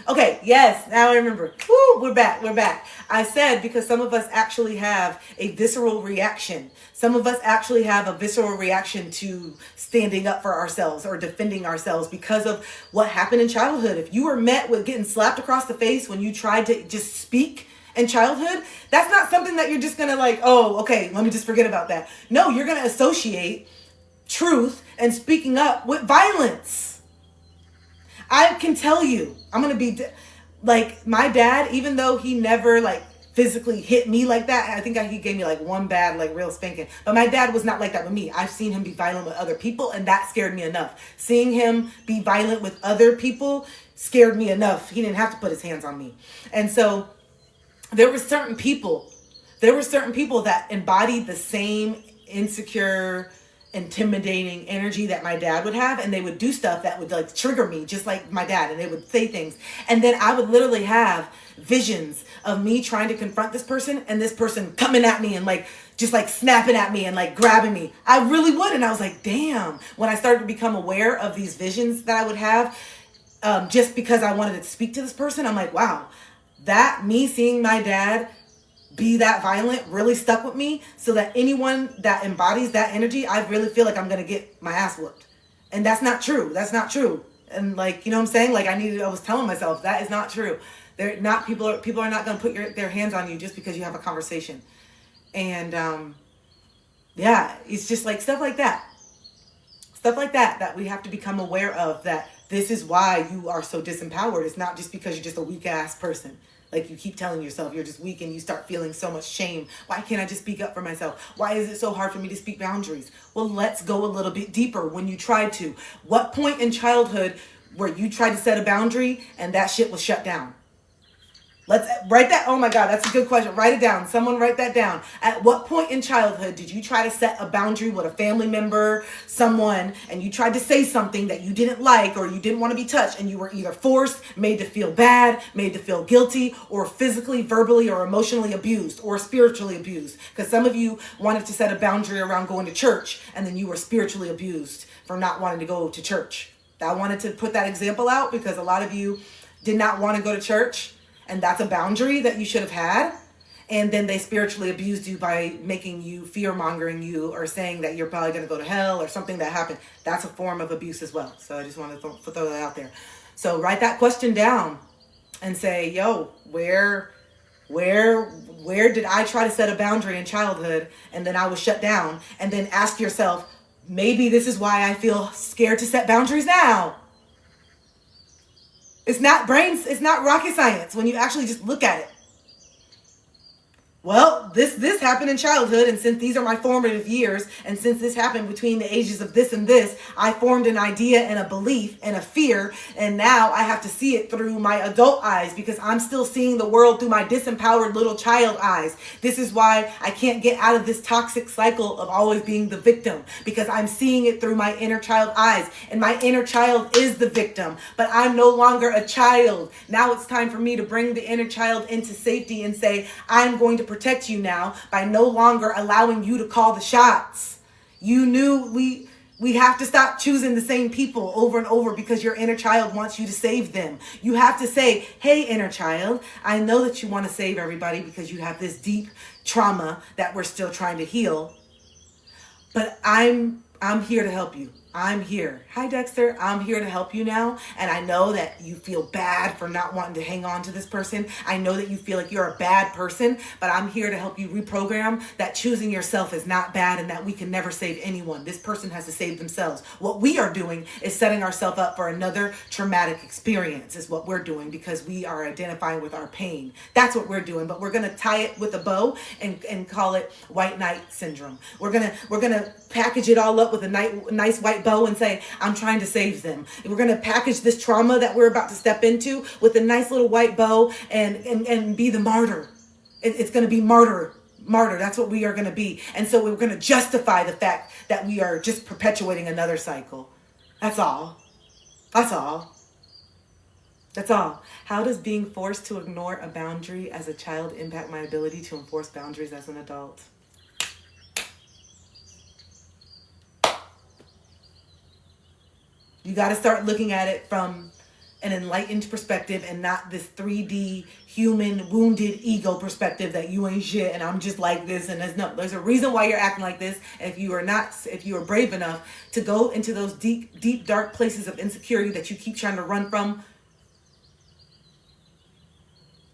okay, yes, now I remember. Woo, we're back. I said because some of us actually have a visceral reaction. Some of us actually have a visceral reaction to standing up for ourselves or defending ourselves because of what happened in childhood. If you were met with getting slapped across the face when you tried to just speak in childhood, that's not something that you're just gonna like, oh, okay, let me just forget about that. No, you're gonna associate truth and speaking up with violence. I can tell you, I'm gonna be like my dad, even though he never like physically hit me like that. I think he gave me like one bad, like real spanking. But my dad was not like that with me. I've seen him be violent with other people, and that scared me enough. Seeing him be violent with other people scared me enough. He didn't have to put his hands on me. And so there were certain people that embodied the same insecure, intimidating energy that my dad would have, and they would do stuff that would like trigger me just like my dad, and they would say things, and then I would literally have visions of me trying to confront this person and this person coming at me and like just like snapping at me and like grabbing me. I really would. And I was like, damn. When I started to become aware of these visions that I would have, just because I wanted to speak to this person, I'm like, wow, that me seeing my dad be that violent really stuck with me, so that anyone that embodies that energy, I really feel like I'm going to get my ass whooped. And that's not true. That's not true. And like, you know what I'm saying? Like I was telling myself that is not true. They're not, people are not going to put their hands on you just because you have a conversation. And yeah, it's just like stuff like that that we have to become aware of, that this is why you are so disempowered. It's not just because you're just a weak ass person. Like you keep telling yourself you're just weak and you start feeling so much shame. Why can't I just speak up for myself? Why is it so hard for me to speak boundaries? Well, let's go a little bit deeper. When you tried to, what point in childhood where you tried to set a boundary and that shit was shut down? Let's write that. Oh my God, that's a good question. Write it down. Someone write that down. At what point in childhood did you try to set a boundary with a family member, someone, and you tried to say something that you didn't like or you didn't want to be touched, and you were either forced, made to feel bad, made to feel guilty, or physically, verbally, or emotionally abused, or spiritually abused? Because some of you wanted to set a boundary around going to church, and then you were spiritually abused for not wanting to go to church. I wanted to put that example out because a lot of you did not want to go to church. And that's a boundary that you should have had. And then they spiritually abused you by making you, fear-mongering you, or saying that you're probably going to go to hell or something that happened. That's a form of abuse as well. So I just wanted to throw that out there. So write that question down and say, yo, where did I try to set a boundary in childhood and then I was shut down? And then ask yourself, maybe this is why I feel scared to set boundaries now. It's not rocket science when you actually just look at it. Well, this happened in childhood, and since these are my formative years, and since this happened between the ages of this and this, I formed an idea and a belief and a fear, and now I have to see it through my adult eyes because I'm still seeing the world through my disempowered little child eyes. This is why I can't get out of this toxic cycle of always being the victim, because I'm seeing it through my inner child eyes, and my inner child is the victim, but I'm no longer a child. Now it's time for me to bring the inner child into safety and say, I'm going to protect you now by no longer allowing you to call the shots. You knew we have to stop choosing the same people over and over because your inner child wants you to save them. You have to say, hey, inner child, I know that you want to save everybody because you have this deep trauma that we're still trying to heal, but I'm here to help you. I'm here. Hi, Dexter. I'm here to help you now. And I know that you feel bad for not wanting to hang on to this person. I know that you feel like you're a bad person, but I'm here to help you reprogram that choosing yourself is not bad and that we can never save anyone. This person has to save themselves. What we are doing is setting ourselves up for another traumatic experience is what we're doing because we are identifying with our pain. That's what we're doing, but we're going to tie it with a bow and call it white knight syndrome. We're going to package it all up with a nice white bow and say, I'm trying to save them. And we're going to package this trauma that we're about to step into with a nice little white bow and be the martyr. It's going to be martyr. That's what we are going to be. And so we're going to justify the fact that we are just perpetuating another cycle. That's all. That's all. That's all. How does being forced to ignore a boundary as a child impact my ability to enforce boundaries as an adult? You got to start looking at it from an enlightened perspective and not this 3D human wounded ego perspective that you ain't shit and I'm just like this and there's a reason why you're acting like this. And if you are brave enough to go into those deep dark places of insecurity that you keep trying to run from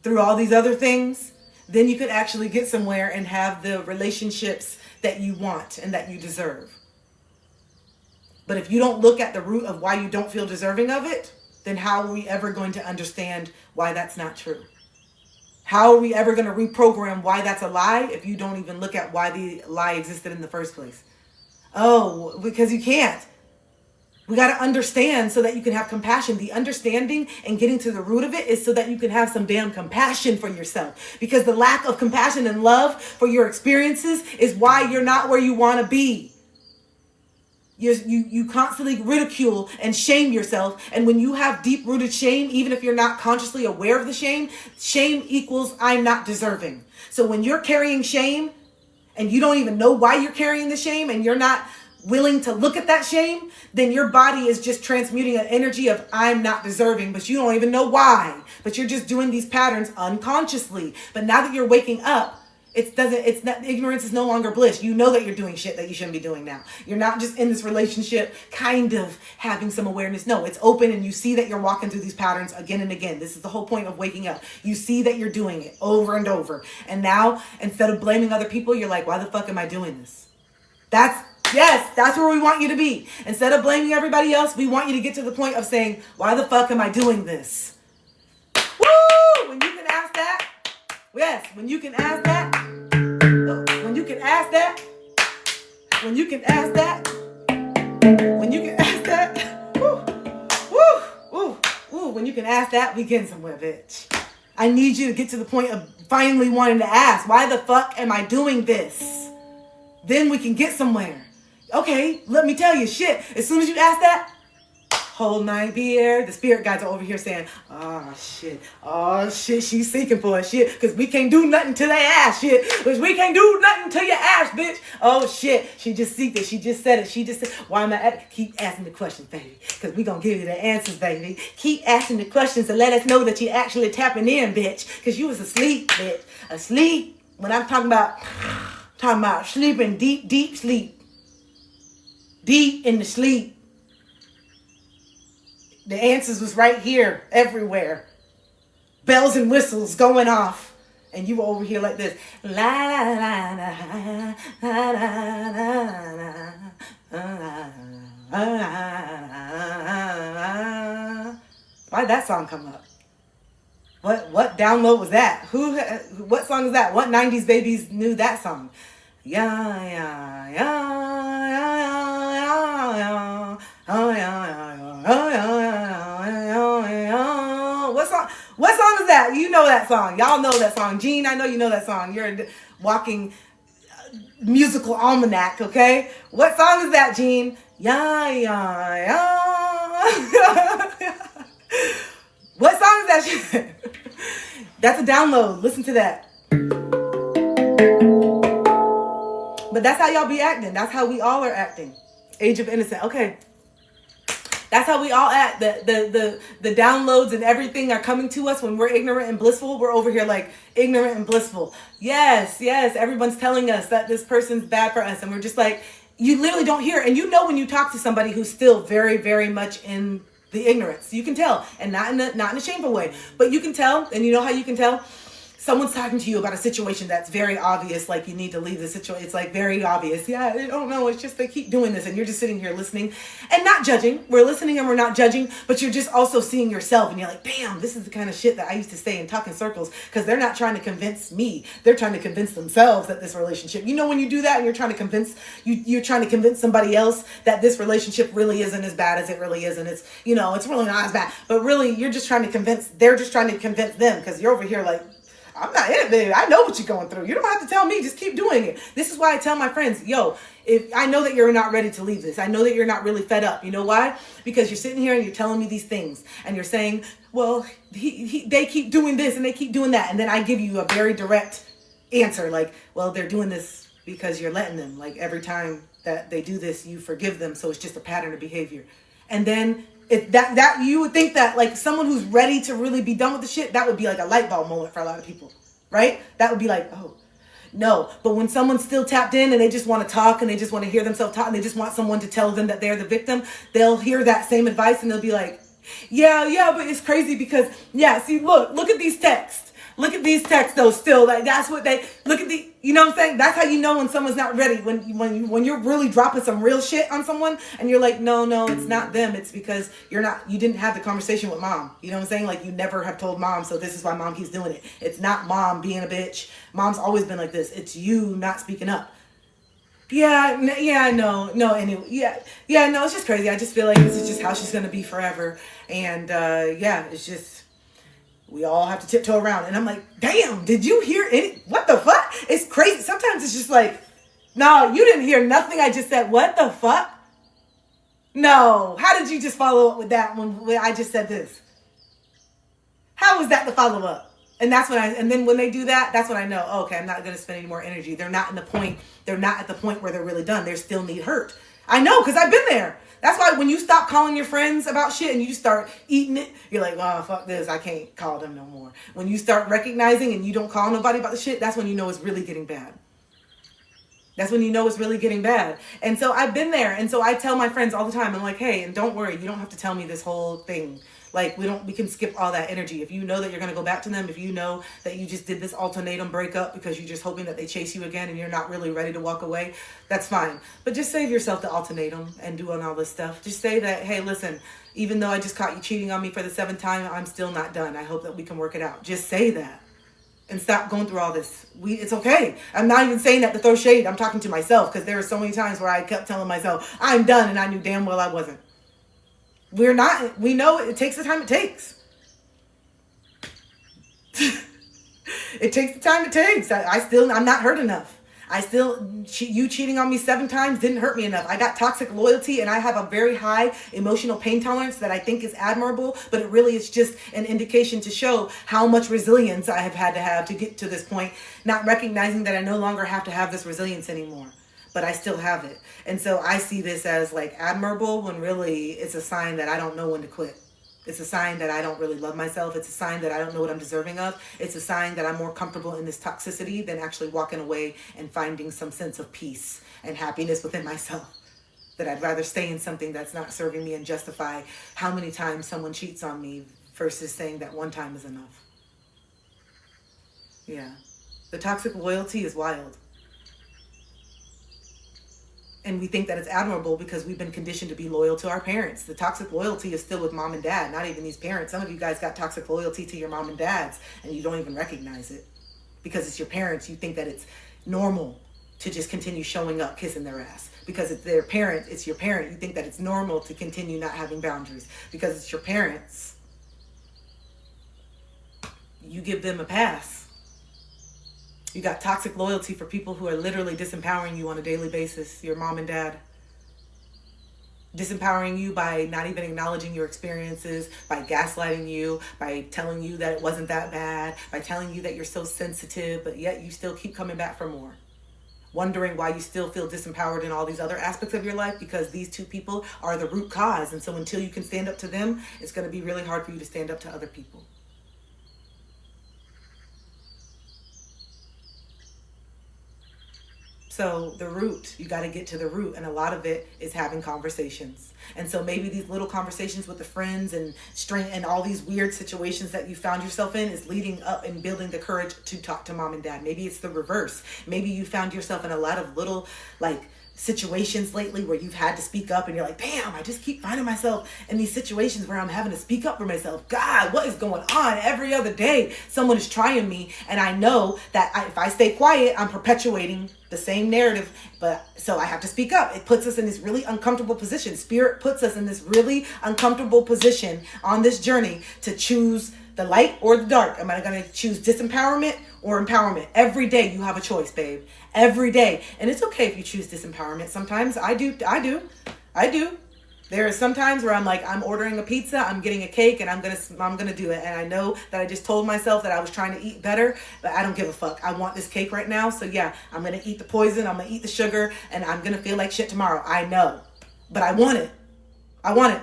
through all these other things, then you could actually get somewhere and have the relationships that you want and that you deserve. But if you don't look at the root of why you don't feel deserving of it, then how are we ever going to understand why that's not true? How are we ever going to reprogram why that's a lie if you don't even look at why the lie existed in the first place? Oh, because you can't. We got to understand so that you can have compassion. The understanding and getting to the root of it is so that you can have some damn compassion for yourself. Because the lack of compassion and love for your experiences is why you're not where you want to be. You constantly ridicule and shame yourself. And when you have deep-rooted shame, even if you're not consciously aware of the shame equals I'm not deserving. So when you're carrying shame and you don't even know why you're carrying the shame and you're not willing to look at that shame, then your body is just transmuting an energy of I'm not deserving, but you don't even know why. But you're just doing these patterns unconsciously. But now that you're waking up, ignorance is no longer bliss. You know that you're doing shit that you shouldn't be doing now. You're not just in this relationship kind of having some awareness. No, it's open and you see that you're walking through these patterns again and again. This is the whole point of waking up. You see that you're doing it over and over. And now, instead of blaming other people, you're like, why the fuck am I doing this? That's where we want you to be. Instead of blaming everybody else, we want you to get to the point of saying, why the fuck am I doing this? Woo! When you can ask that, yes, when you can ask that, when you can ask that, when you can ask that, when you can ask that, when you can ask that, we getting somewhere, bitch. I need you to get to the point of finally wanting to ask, why the fuck am I doing this? Then we can get somewhere. Okay, let me tell you, shit. As soon as you ask that, hold my beer. The spirit guides are over here saying, oh shit, she's seeking for it, shit, because we can't do nothing to that ass, shit, because we can't do nothing to your ass, bitch. Oh shit, she just seeked it, she just said it, she just said, why am I at it? Keep asking the questions, baby, because we gonna give you the answers, baby. Keep asking the questions to let us know that you're actually tapping in, bitch, because you was asleep, bitch, asleep. When I'm talking about sleeping, deep sleep, deep in the sleep. The answers was right here, everywhere. Bells and whistles going off. And you were over here like this. La la la la la la la. Why'd that song come up? What download was that? What song is that? What 90s babies knew that song? Yeah, yeah, yeah, yeah, yeah, yeah, oh, yeah, yeah, oh, yeah, yeah. What song is that? You know that song. Y'all know that song. Gene, I know you know that song. You're a walking musical almanac, okay? What song is that, Gene? Yeah, yeah, yeah. What song is that shit? That's a download. Listen to that. But that's how y'all be acting. That's how we all are acting. Age of innocence. Okay. That's how we all act. The downloads and everything are coming to us when we're ignorant and blissful. We're over here like ignorant and blissful. Yes. Everyone's telling us that this person's bad for us. And we're just like, You literally don't hear. And you know when you talk to somebody who's still very, very much in the ignorance. You can tell. And not in a shameful way. But you can tell. And you know how you can tell? Someone's talking to you about a situation that's very obvious, like you need to leave the situation. It's like very obvious. Yeah, I don't know. It's just they keep doing this and you're just sitting here listening and not judging. We're listening and we're not judging, but you're just also seeing yourself and you're like, bam, this is the kind of shit that I used to say and talk in circles, because they're not trying to convince me. They're trying to convince themselves that this relationship, you know, when you do that and you're trying to convince, you're trying to convince somebody else that this relationship really isn't as bad as it really is. And it's, you know, it's really not as bad, but really you're just trying to convince, they're just trying to convince them, because you're over here like, I'm not in it, baby. I know what you're going through. You don't have to tell me. Just keep doing it. This is why I tell my friends, yo, if I know that you're not ready to leave this. I know that you're not really fed up. You know why? Because you're sitting here and you're telling me these things and you're saying, well, they keep doing this and they keep doing that. And then I give you a very direct answer. Like, well, they're doing this because you're letting them. Like every time that they do this, you forgive them. So it's just a pattern of behavior. And then that you would think that like someone who's ready to really be done with the shit, that would be like a light bulb moment for a lot of people, right? That would be like, oh, no. But when someone's still tapped in and they just want to talk and they just want to hear themselves talk and they just want someone to tell them that they're the victim, they'll hear that same advice and they'll be like, yeah, but it's crazy because, yeah, see, look at these texts. Look at these texts though still. Like that's what they look at the, you know what I'm saying? That's how you know when someone's not ready. When you're really dropping some real shit on someone and you're like, no, it's not them. It's because you didn't have the conversation with mom. You know what I'm saying? Like you never have told mom, so this is why mom keeps doing it. It's not mom being a bitch. Mom's always been like this. It's you not speaking up. No, anyway, no, it's just crazy. I just feel like this is just how she's going to be forever. And it's just, we all have to tiptoe around. And I'm like, damn, did you hear any? What the fuck? It's crazy. Sometimes it's just like, no, you didn't hear nothing I just said. What the fuck? No. How did you just follow up with that when I just said this? How was that the follow up? And then when they do that, that's when I know, oh, okay, I'm not going to spend any more energy. They're not at the point where they're really done. They still need hurt. I know, because I've been there. That's why when you stop calling your friends about shit and you start eating it, you're like, oh, fuck this. I can't call them no more. When you start recognizing and you don't call nobody about the shit, that's when you know it's really getting bad. That's when you know it's really getting bad. And so I've been there. And so I tell my friends all the time, I'm like, hey, and don't worry. You don't have to tell me this whole thing. Like we can skip all that energy. If you know that you're going to go back to them, if you know that you just did this ultimatum breakup because you're just hoping that they chase you again and you're not really ready to walk away, that's fine. But just save yourself the ultimatum and doing all this stuff. Just say that, hey, listen, even though I just caught you cheating on me for the 7th time, I'm still not done. I hope that we can work it out. Just say that and stop going through all this. It's okay. I'm not even saying that to throw shade. I'm talking to myself because there were so many times where I kept telling myself, I'm done, and I knew damn well I wasn't. We're not. We know it takes the time it takes. It takes the time it takes. I'm not hurt enough. You cheating on me 7 times didn't hurt me enough. I got toxic loyalty and I have a very high emotional pain tolerance that I think is admirable, but it really is just an indication to show how much resilience I have had to have to get to this point, not recognizing that I no longer have to have this resilience anymore. But I still have it. And so I see this as like admirable when really it's a sign that I don't know when to quit. It's a sign that I don't really love myself. It's a sign that I don't know what I'm deserving of. It's a sign that I'm more comfortable in this toxicity than actually walking away and finding some sense of peace and happiness within myself. That I'd rather stay in something that's not serving me and justify how many times someone cheats on me versus saying that one time is enough. Yeah. The toxic loyalty is wild. And we think that it's admirable because we've been conditioned to be loyal to our parents. The toxic loyalty is still with mom and dad, not even these parents. Some of you guys got toxic loyalty to your mom and dads, and you don't even recognize it. Because it's your parents, you think that it's normal to just continue showing up, kissing their ass. Because it's their parent, it's your parent, you think that it's normal to continue not having boundaries. Because it's your parents, you give them a pass. You got toxic loyalty for people who are literally disempowering you on a daily basis, your mom and dad. Disempowering you by not even acknowledging your experiences, by gaslighting you, by telling you that it wasn't that bad, by telling you that you're so sensitive, but yet you still keep coming back for more. Wondering why you still feel disempowered in all these other aspects of your life, because these two people are the root cause. And so until you can stand up to them, it's going to be really hard for you to stand up to other people. So the root, you got to get to the root, and a lot of it is having conversations. And so maybe these little conversations with the friends and strength and all these weird situations that you found yourself in is leading up and building the courage to talk to mom and dad. Maybe it's the reverse. Maybe you found yourself in a lot of little like situations lately where you've had to speak up, and you're like, damn, I just keep finding myself in these situations where I'm having to speak up for myself. God, what is going on? Every other day someone is trying me, and I know that if I stay quiet, I'm perpetuating the same narrative. But so I have to speak up. It puts us in this really uncomfortable position. Spirit puts us in this really uncomfortable position on this journey to choose the light or the dark. Am I going to choose disempowerment or empowerment? Every day you have a choice, babe. Every day. And it's okay if you choose disempowerment. Sometimes I do. There are some times where I'm like, I'm ordering a pizza, I'm getting a cake, and I'm gonna do it. And I know that I just told myself that I was trying to eat better, but I don't give a fuck. I want this cake right now. So yeah, I'm gonna eat the poison, I'm gonna eat the sugar, and I'm gonna feel like shit tomorrow. I know. But I want it. I want it.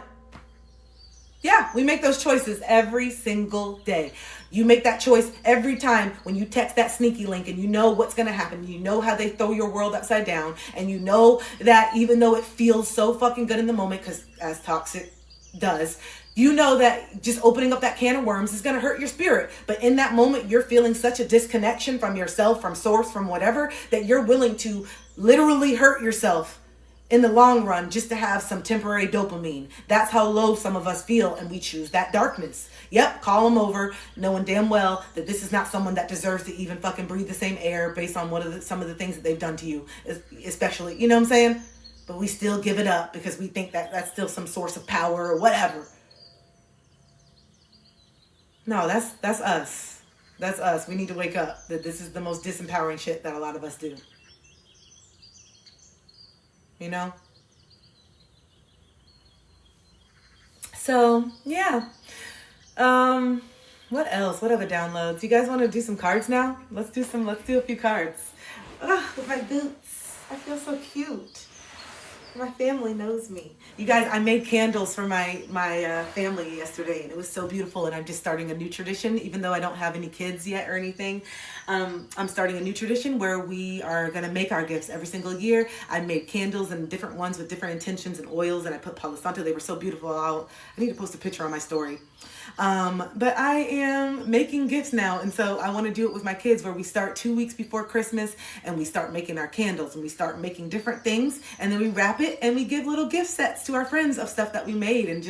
Yeah, we make those choices every single day. You make that choice every time when you text that sneaky link, and you know what's going to happen. You know how they throw your world upside down, and you know that even though it feels so fucking good in the moment, because as toxic does, you know that just opening up that can of worms is going to hurt your spirit. But in that moment, you're feeling such a disconnection from yourself, from source, from whatever, that you're willing to literally hurt yourself in the long run just to have some temporary dopamine. That's how low some of us feel, and we choose that darkness. Yep, call them over, knowing damn well that this is not someone that deserves to even fucking breathe the same air based on some of the things that they've done to you, especially, you know what I'm saying? But we still give it up because we think that that's still some source of power or whatever. No, that's us. That's us. We need to wake up that this is the most disempowering shit that a lot of us do. You know? So, yeah. What else? What other downloads? You guys want to do some cards now? Let's do a few cards. With my boots. I feel so cute. My family knows me. You guys, I made candles for my family yesterday, and it was so beautiful. And I'm just starting a new tradition, even though I don't have any kids yet or anything. I'm starting a new tradition where we are going to make our gifts every single year. I made candles and different ones with different intentions and oils, and I put Palo Santo. They were so beautiful. I need to post a picture on my story. But I am making gifts now, and so I want to do it with my kids, where we start 2 weeks before Christmas, and we start making our candles, and we start making different things, and then we wrap it, and we give little gift sets to our friends of stuff that we made, and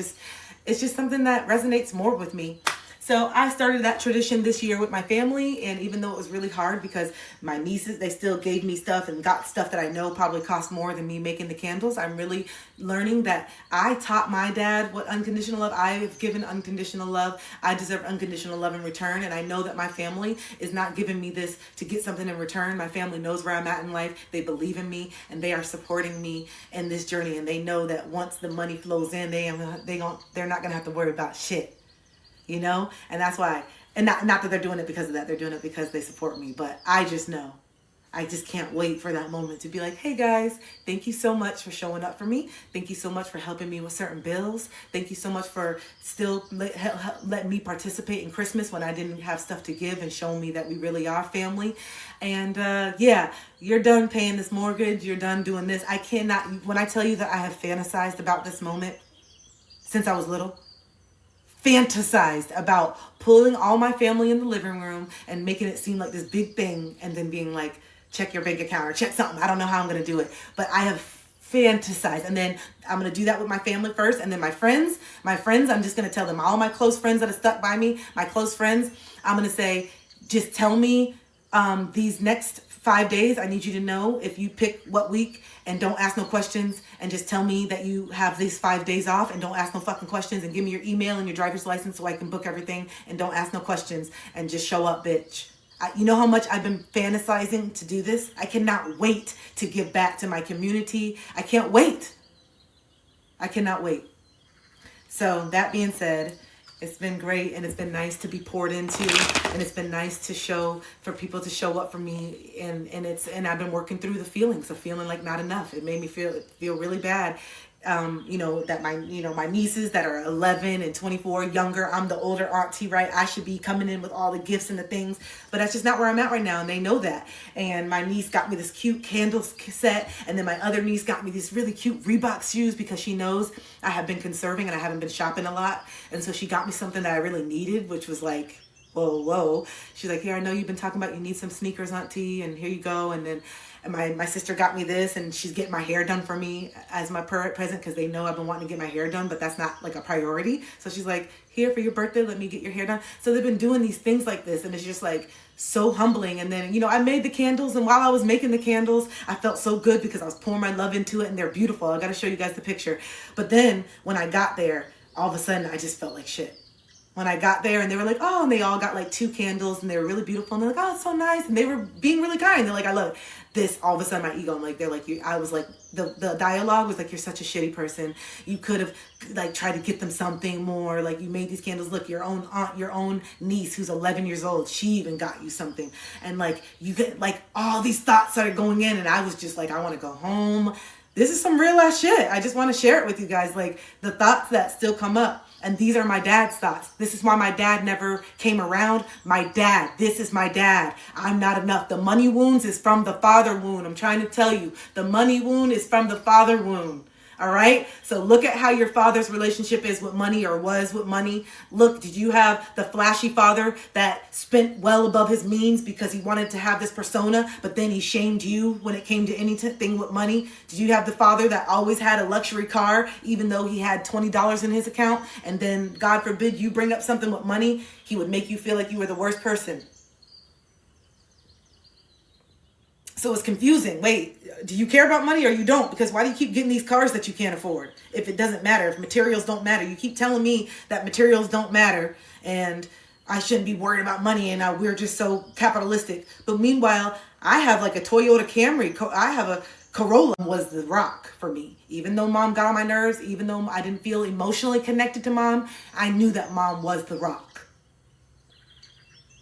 it's just something that resonates more with me. So I started that tradition this year with my family, and even though it was really hard because my nieces, they still gave me stuff and got stuff that I know probably cost more than me making the candles, I'm really learning that I taught my dad what unconditional love. I have given unconditional love. I deserve unconditional love in return, and I know that my family is not giving me this to get something in return. My family knows where I'm at in life. They believe in me, and they are supporting me in this journey, and they know that once the money flows in, they're not going to have to worry about shit. You know, and that's why, and not that they're doing it because of that, they're doing it because they support me, but I just know, I just can't wait for that moment to be like, hey guys, thank you so much for showing up for me. Thank you so much for helping me with certain bills. Thank you so much for still letting me participate in Christmas when I didn't have stuff to give, and showing me that we really are family. And yeah, you're done paying this mortgage. You're done doing this. I cannot, when I tell you that I have fantasized about this moment since I was little, fantasized about pulling all my family in the living room and making it seem like this big thing, and then being like, check your bank account or check something. I don't know how I'm going to do it, but I have fantasized. And then I'm going to do that with my family first. And then my friends, I'm just going to tell them, all my close friends that have stuck by me, my close friends, I'm going to say, just tell me these next 5 days, I need you to know if you pick what week, and don't ask no questions, and just tell me that you have these 5 days off, and don't ask no fucking questions, and give me your email and your driver's license so I can book everything, and don't ask no questions, and just show up, bitch. You know how much I've been fantasizing to do this? I cannot wait to give back to my community. I can't wait. I cannot wait. So that being said, it's been great, and it's been nice to be poured into, and it's been nice to for people to show up for me, and I've been working through the feelings of feeling like not enough. It made me feel really bad that my nieces that are 11 and 24, younger, I'm the older auntie, right? I should be coming in with all the gifts and the things, but that's just not where I'm at right now, and they know that. And my niece got me this cute candles set, and then my other niece got me these really cute Reebok shoes because she knows I have been conserving and I haven't been shopping a lot, and so she got me something that I really needed, which was like, whoa. She's like, here, I know you've been talking about you need some sneakers, auntie, and here you go. And then my sister got me this, and she's getting my hair done for me as my present because they know I've been wanting to get my hair done, but that's not like a priority. So she's like, here for your birthday, let me get your hair done. So they've been doing these things like this, and it's just like so humbling. And then, I made the candles, and while I was making the candles, I felt so good because I was pouring my love into it, and they're beautiful. I got to show you guys the picture. But then when I got there, all of a sudden I just felt like shit. When I got there, and they were like, oh, and they all got like 2 candles, and they were really beautiful, and they're like, oh, it's so nice, and they were being really kind. They're like, I love it. This, all of a sudden, my ego, they're like, I was like, the dialogue was like, you're such a shitty person. You could have like tried to get them something more. Like, you made these candles. Look, your own aunt, your own niece who's 11 years old, she even got you something. And like, you get like all these thoughts started going in, and I was just like, I want to go home. This is some real ass shit. I just want to share it with you guys. Like, the thoughts that still come up. And these are my dad's thoughts. This is why my dad never came around. My dad. This is my dad. I'm not enough. The money wounds is from the father wound. I'm trying to tell you. The money wound is from the father wound. All right? So look at how your father's relationship is with money, or was with money. Look, did you have the flashy father that spent well above his means because he wanted to have this persona, but then he shamed you when it came to anything with money? Did you have the father that always had a luxury car, even though he had $20 in his account, and then, God forbid, you bring up something with money, he would make you feel like you were the worst person? So it's confusing. Wait, do you care about money or you don't? Because why do you keep getting these cars that you can't afford? If it doesn't matter, if materials don't matter, you keep telling me that materials don't matter and I shouldn't be worried about money, and we're just so capitalistic. But meanwhile, I have like a Toyota Camry. I have a Corolla. Was the rock for me. Even though mom got on my nerves, even though I didn't feel emotionally connected to mom, I knew that mom was the rock.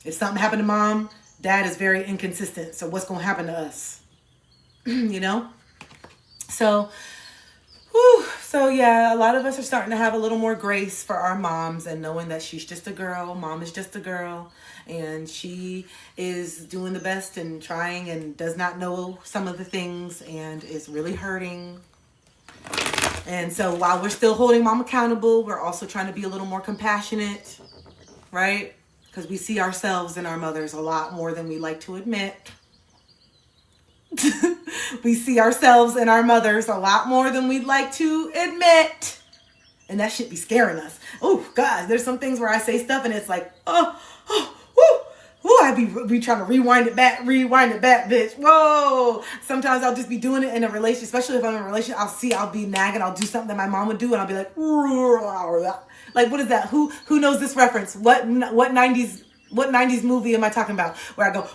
If something happened to mom, dad is very inconsistent. So what's going to happen to us? So yeah, a lot of us are starting to have a little more grace for our moms, and knowing that she's just a girl. Mom is just a girl, and she is doing the best and trying, and does not know some of the things, and is really hurting. And so while we're still holding mom accountable, we're also trying to be a little more compassionate, right? Because we see ourselves in our mothers a lot more than we like to admit. We see ourselves in our mothers a lot more than we'd like to admit. And that shit be scaring us. Oh, God, there's some things where I say stuff and it's like, I be trying to rewind it back, bitch. Whoa. Sometimes I'll just be doing it in a relationship, especially if I'm in a relationship. I'll be nagging. I'll do something that my mom would do, and I'll be like, what is that? Who knows this reference? What 90s movie am I talking about? Where I go,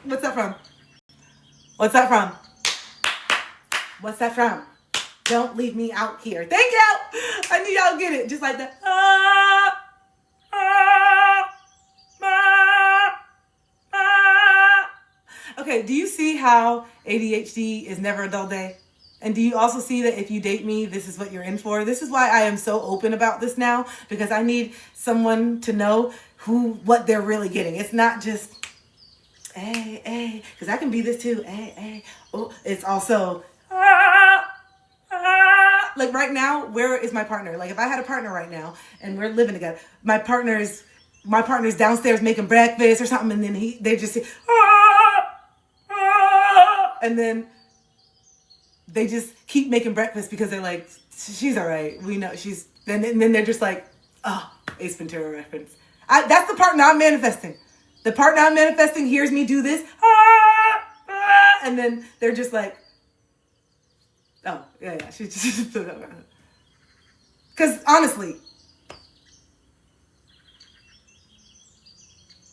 what's that from? What's that from? Don't leave me out here. Thank you. I knew y'all get it. Just like that. Okay, do you see how ADHD is never a dull day? And do you also see that if you date me, this is what you're in for? This is why I am so open about this now, because I need someone to know what they're really getting. It's not just, hey, because I can be this too. Hey. Oh, it's also, like right now, where is my partner? Like if I had a partner right now and we're living together, my partner's downstairs making breakfast or something, and then they just say, and then they just keep making breakfast because they're like, she's all right. We know she's, and then they're just like, Ace Ventura reference. That's the partner I'm manifesting. The partner I'm manifesting hears me do this, and then they're just like, oh, yeah. She's just, because honestly,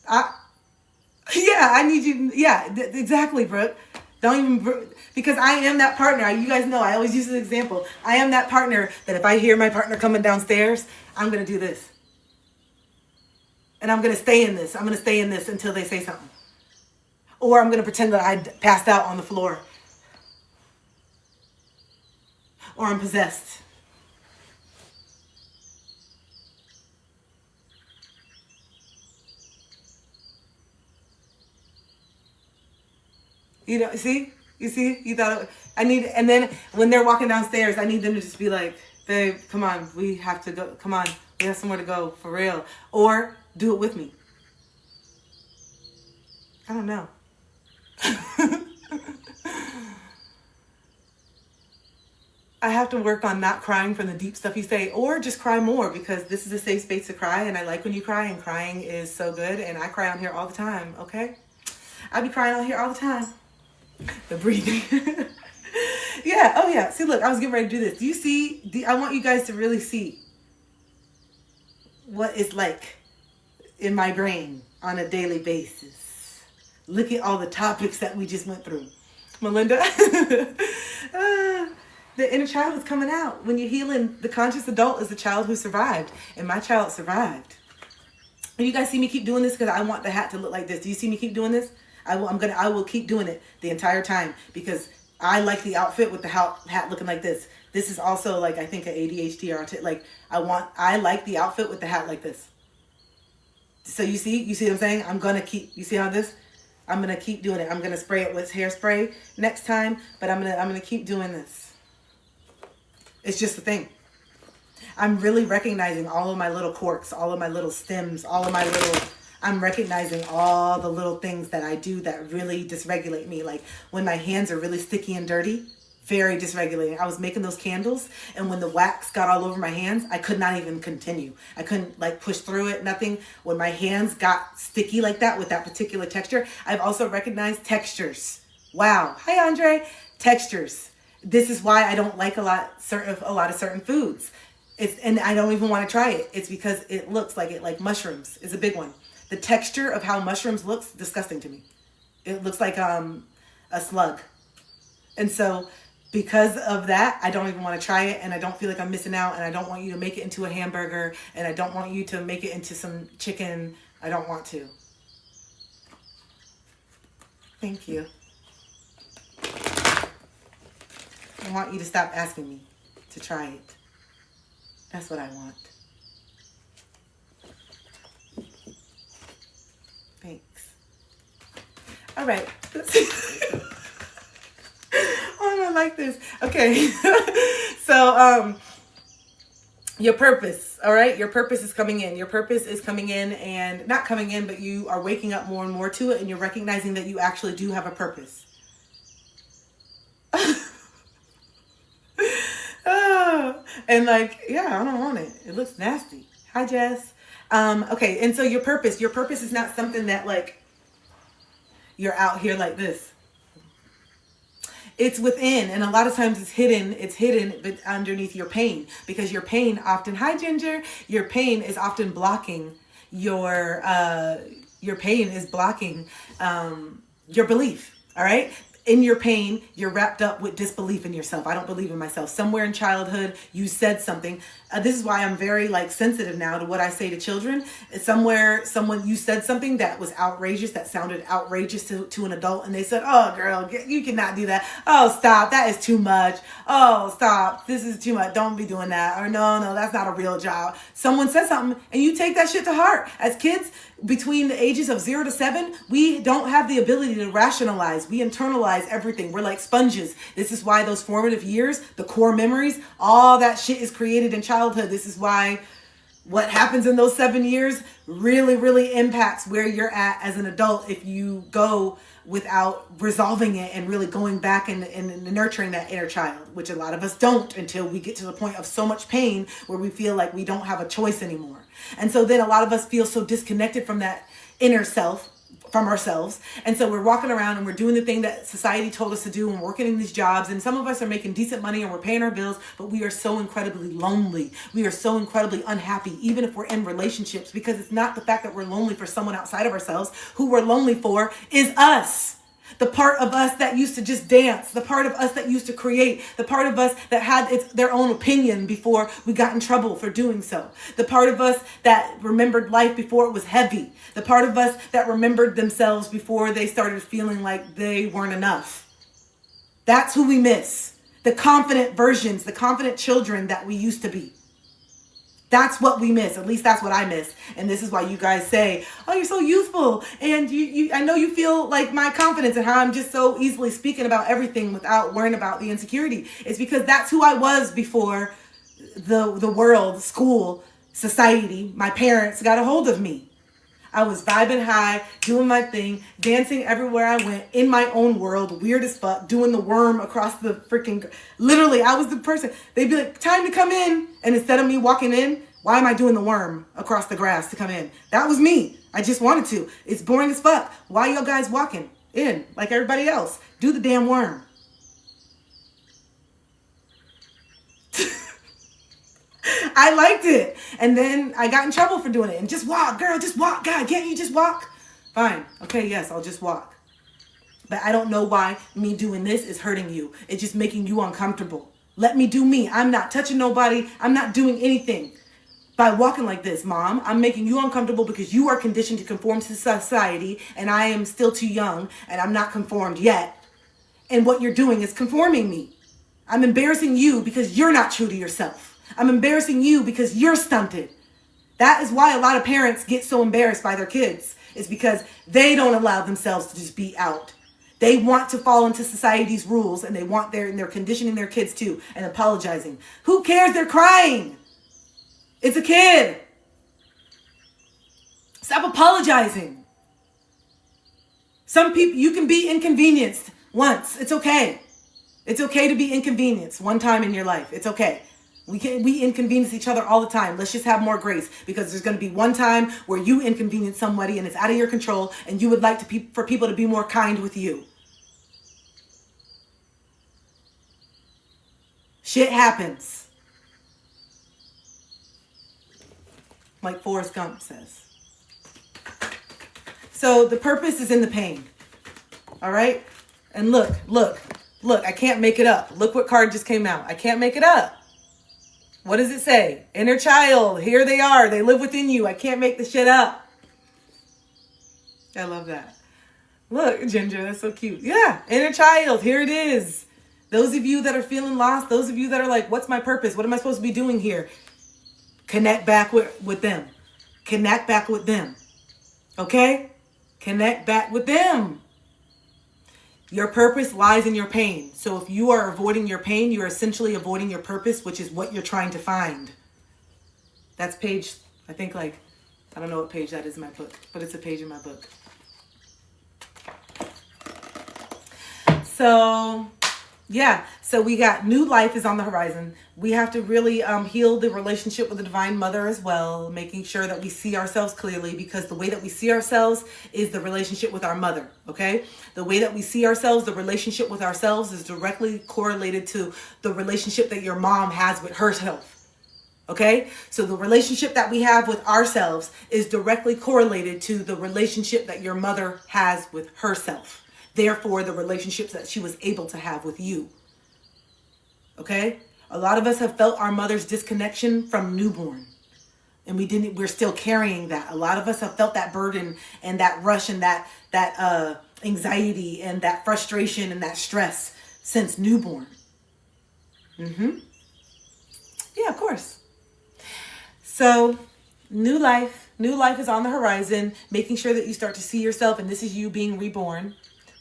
I need you. Yeah, exactly, Brooke. Don't even, because I am that partner. You guys know, I always use this example. I am that partner that if I hear my partner coming downstairs, I'm going to do this. And I'm going to stay in this. I'm going to stay in this until they say something. Or I'm going to pretend that I passed out on the floor. Or I'm possessed. You know, see? You see? You thought I need, and then when they're walking downstairs, I need them to just be like, babe, come on, we have to go. Come on, we have somewhere to go, for real. Or do it with me. I don't know. I have to work on not crying from the deep stuff you say, or just cry more, because this is a safe space to cry, and I like when you cry, and crying is so good, and I cry on here all the time, okay? I be crying on here all the time. The breathing. Yeah, oh yeah. See, look, I was getting ready to do this. Do you see? I want you guys to really see what it's like in my brain on a daily basis. Look at all the topics that we just went through. Melinda, the inner child is coming out. When you're healing, the conscious adult is the child who survived. And my child survived. And you guys see me keep doing this because I want the hat to look like this. Do you see me keep doing this? I will keep doing it the entire time because I like the outfit with the hat looking like this. This is also like, I think, an ADHD or like, I like the outfit with the hat like this. So you see what I'm saying? I'm going to keep, you see how I'm going to keep doing it. I'm going to spray it with hairspray next time, but I'm going to keep doing this. It's just a thing. I'm really recognizing all of my little quirks, all of my little stems, I'm recognizing all the little things that I do that really dysregulate me. Like when my hands are really sticky and dirty, very dysregulating. I was making those candles, and when the wax got all over my hands, I could not even continue. I couldn't like push through it, nothing. When my hands got sticky like that with that particular texture, I've also recognized textures. Wow. Hi, Andre. Textures. This is why I don't like a lot of certain foods. And I don't even want to try it. It's because it looks like mushrooms is a big one. The texture of how mushrooms looks disgusting to me. It looks like a slug. And so because of that, I don't even want to try it, and I don't feel like I'm missing out, and I don't want you to make it into a hamburger, and I don't want you to make it into some chicken. I don't want to. Thank you. I want you to stop asking me to try it. That's what I want. Thanks. All right. Oh, I like this. Okay. So, your purpose, all right? Your purpose is coming in. Your purpose is coming in, and not coming in, but you are waking up more and more to it, and you're recognizing that you actually do have a purpose. And like, yeah, I don't want it. It looks nasty. Hi, Jess. Okay, and so your purpose is not something that like you're out here like this. It's within, and a lot of times it's hidden but underneath your pain, because your pain often, hi Ginger, your pain is often blocking your pain is blocking your belief. All right. In your pain, you're wrapped up with disbelief in yourself. I don't believe in myself. Somewhere in childhood, you said something. This is why I'm very sensitive now to what I say to children. You said something that was outrageous, that sounded outrageous to an adult, and they said, "Oh, girl, you cannot do that. Oh, stop. That is too much. Oh, stop. This is too much. Don't be doing that." Or no, that's not a real job. Someone said something, and you take that shit to heart. As kids, between the ages of 0 to 7, we don't have the ability to rationalize. We internalize everything. We're like sponges. This is why those formative years, the core memories, all that shit is created in childhood. This is why what happens in those 7 years really, really impacts where you're at as an adult if you go without resolving it and really going back and nurturing that inner child, which a lot of us don't until we get to the point of so much pain where we feel like we don't have a choice anymore. And so then a lot of us feel so disconnected from that inner self, from ourselves. And so we're walking around and we're doing the thing that society told us to do and working in these jobs. And some of us are making decent money and we're paying our bills, but we are so incredibly lonely. We are so incredibly unhappy, even if we're in relationships, because it's not the fact that we're lonely for someone outside of ourselves. Who we're lonely for is us. The part of us that used to just dance, the part of us that used to create, the part of us that had their own opinion before we got in trouble for doing so, the part of us that remembered life before it was heavy, the part of us that remembered themselves before they started feeling like they weren't enough. That's who we miss. The confident versions, the confident children that we used to be. That's what we miss. At least that's what I miss. And this is why you guys say, oh, you're so youthful. And I know you feel like my confidence and how I'm just so easily speaking about everything without worrying about the insecurity. It's because that's who I was before the world, school, society, my parents got a hold of me. I was vibing high, doing my thing, dancing everywhere I went, in my own world, weird as fuck, doing the worm across the freaking, literally, I was the person. They'd be like, time to come in. And instead of me walking in, why am I doing the worm across the grass to come in? That was me. I just wanted to. It's boring as fuck. Why y'all guys walking in like everybody else? Do the damn worm. I liked it. And then I got in trouble for doing it. And just walk, girl, just walk. God, can't you just walk? Fine. Okay, yes, I'll just walk. But I don't know why me doing this is hurting you. It's just making you uncomfortable. Let me do me. I'm not touching nobody. I'm not doing anything. By walking like this, Mom, I'm making you uncomfortable because you are conditioned to conform to society and I am still too young and I'm not conformed yet. And what you're doing is conforming me. I'm embarrassing you because you're not true to yourself. I'm embarrassing you because you're stunted. That is why a lot of parents get so embarrassed by their kids. It's because they don't allow themselves to just be out. They want to fall into society's rules and they're conditioning their kids too and apologizing. Who cares? They're crying. It's a kid. Stop apologizing. Some people, you can be inconvenienced once. It's okay. It's okay to be inconvenienced one time in your life. It's okay. We inconvenience each other all the time. Let's just have more grace because there's going to be one time where you inconvenience somebody and it's out of your control and you would like for people to be more kind with you. Shit happens. Like Forrest Gump says. So the purpose is in the pain. All right? And look, I can't make it up. Look what card just came out. I can't make it up. What does it say? Inner child. Here they are. They live within you. I can't make the shit up. I love that. Look, Ginger, that's so cute. Yeah, inner child. Here it is. Those of you that are feeling lost, those of you that are like, what's my purpose? What am I supposed to be doing here? Connect back with them. Connect back with them. Okay? Connect back with them. Your purpose lies in your pain. So if you are avoiding your pain, you're essentially avoiding your purpose, which is what you're trying to find. That's page, I think I don't know what page that is in my book, but it's a page in my book. So, yeah. So we got new life is on the horizon. We have to really heal the relationship with the Divine Mother as well, making sure that we see ourselves clearly, because the way that we see ourselves is the relationship with our mother, okay? The way that we see ourselves, the relationship with ourselves is directly correlated to the relationship that your mom has with herself, okay? So the relationship that we have with ourselves is directly correlated to the relationship that your mother has with herself. Therefore, the relationships that she was able to have with you. Okay? A lot of us have felt our mother's disconnection from newborn. And we're still carrying that. A lot of us have felt that burden and that rush and that anxiety and that frustration and that stress since newborn. Yeah, of course. So, new life is on the horizon, making sure that you start to see yourself, and this is you being reborn.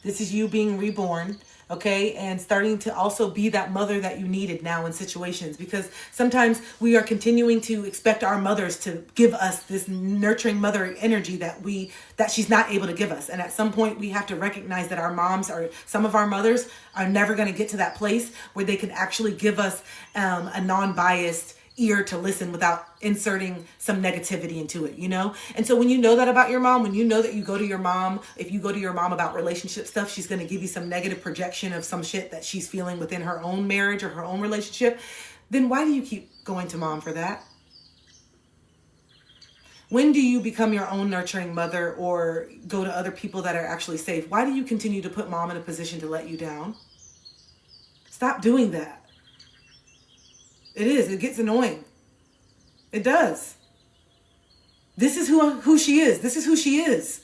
This is you being reborn, okay? And starting to also be that mother that you needed now in situations, because sometimes we are continuing to expect our mothers to give us this nurturing mother energy that she's not able to give us. And at some point we have to recognize that some of our mothers are never going to get to that place where they can actually give us a non-biased ear to listen without inserting some negativity into it, you know? And so when you know that about your mom, when you know that if you go to your mom about relationship stuff, she's going to give you some negative projection of some shit that she's feeling within her own marriage or her own relationship, then why do you keep going to mom for that? When do you become your own nurturing mother or go to other people that are actually safe? Why do you continue to put mom in a position to let you down? Stop doing that. It is. It gets annoying. It does. This is who she is. This is who she is.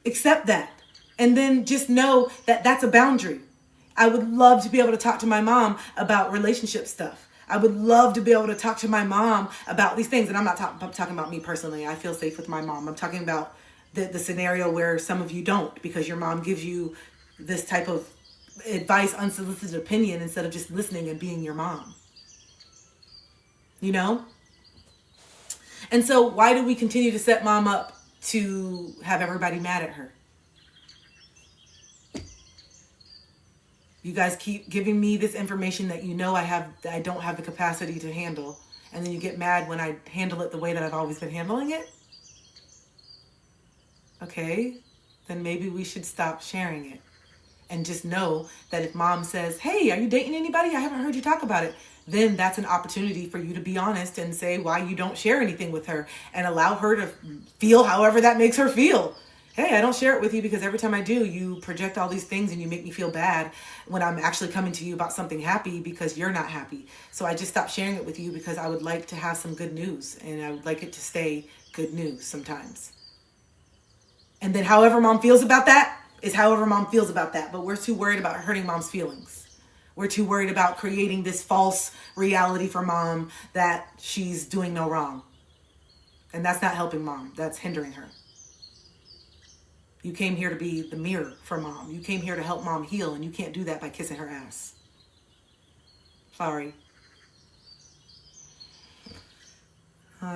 Accept that. And then just know that that's a boundary. I would love to be able to talk to my mom about relationship stuff. I would love to be able to talk to my mom about these things. And I'm talking about me personally. I feel safe with my mom. I'm talking about the scenario where some of you don't, because your mom gives you this type of advice, unsolicited opinion, instead of just listening and being your mom. You know? And so why do we continue to set mom up to have everybody mad at her? You guys keep giving me this information that you know I don't have the capacity to handle, and then you get mad when I handle it the way that I've always been handling it? Okay, then maybe we should stop sharing it. And just know that if mom says, hey, are you dating anybody? I haven't heard you talk about it. Then that's an opportunity for you to be honest and say why you don't share anything with her, and allow her to feel however that makes her feel. Hey, I don't share it with you because every time I do, you project all these things and you make me feel bad when I'm actually coming to you about something happy because you're not happy. So I just stopped sharing it with you because I would like to have some good news, and I would like it to stay good news sometimes. And then however mom feels about that is however mom feels about that. But we're too worried about hurting mom's feelings. We're too worried about creating this false reality for mom that she's doing no wrong. And that's not helping mom. That's hindering her. You came here to be the mirror for mom. You came here to help mom heal, and you can't do that by kissing her ass. Sorry.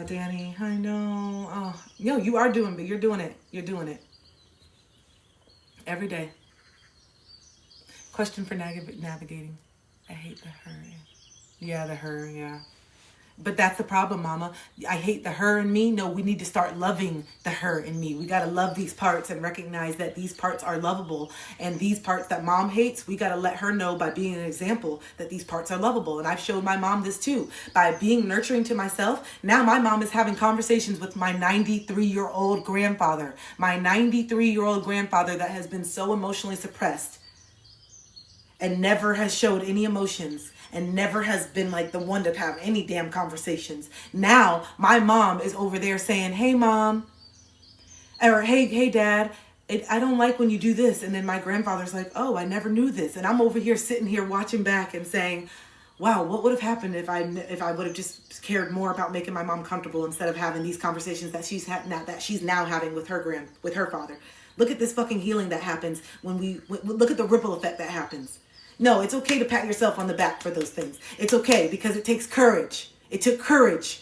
Danny, I know. Oh, yo, you are doing, but you're doing it. You're doing it. Every day. Question for navigating. I hate the her. Yeah, the her, yeah. But that's the problem, mama. I hate the her in me. No, we need to start loving the her in me. We got to love these parts and recognize that these parts are lovable. And these parts that mom hates, we got to let her know by being an example that these parts are lovable. And I've showed my mom this too. By being nurturing to myself, now my mom is having conversations with my 93-year-old grandfather. My 93-year-old grandfather that has been so emotionally suppressed and never has showed any emotions, and never has been like the one to have any damn conversations. Now, my mom is over there saying, hey, mom, or hey, dad, I don't like when you do this. And then my grandfather's like, oh, I never knew this. And I'm over here sitting here watching back and saying, wow, what would have happened if I would have just cared more about making my mom comfortable instead of having these conversations that she's now having with her father. Look at this fucking healing that happens when look at the ripple effect that happens. No, it's okay to pat yourself on the back for those things. It's okay because it takes courage. It took courage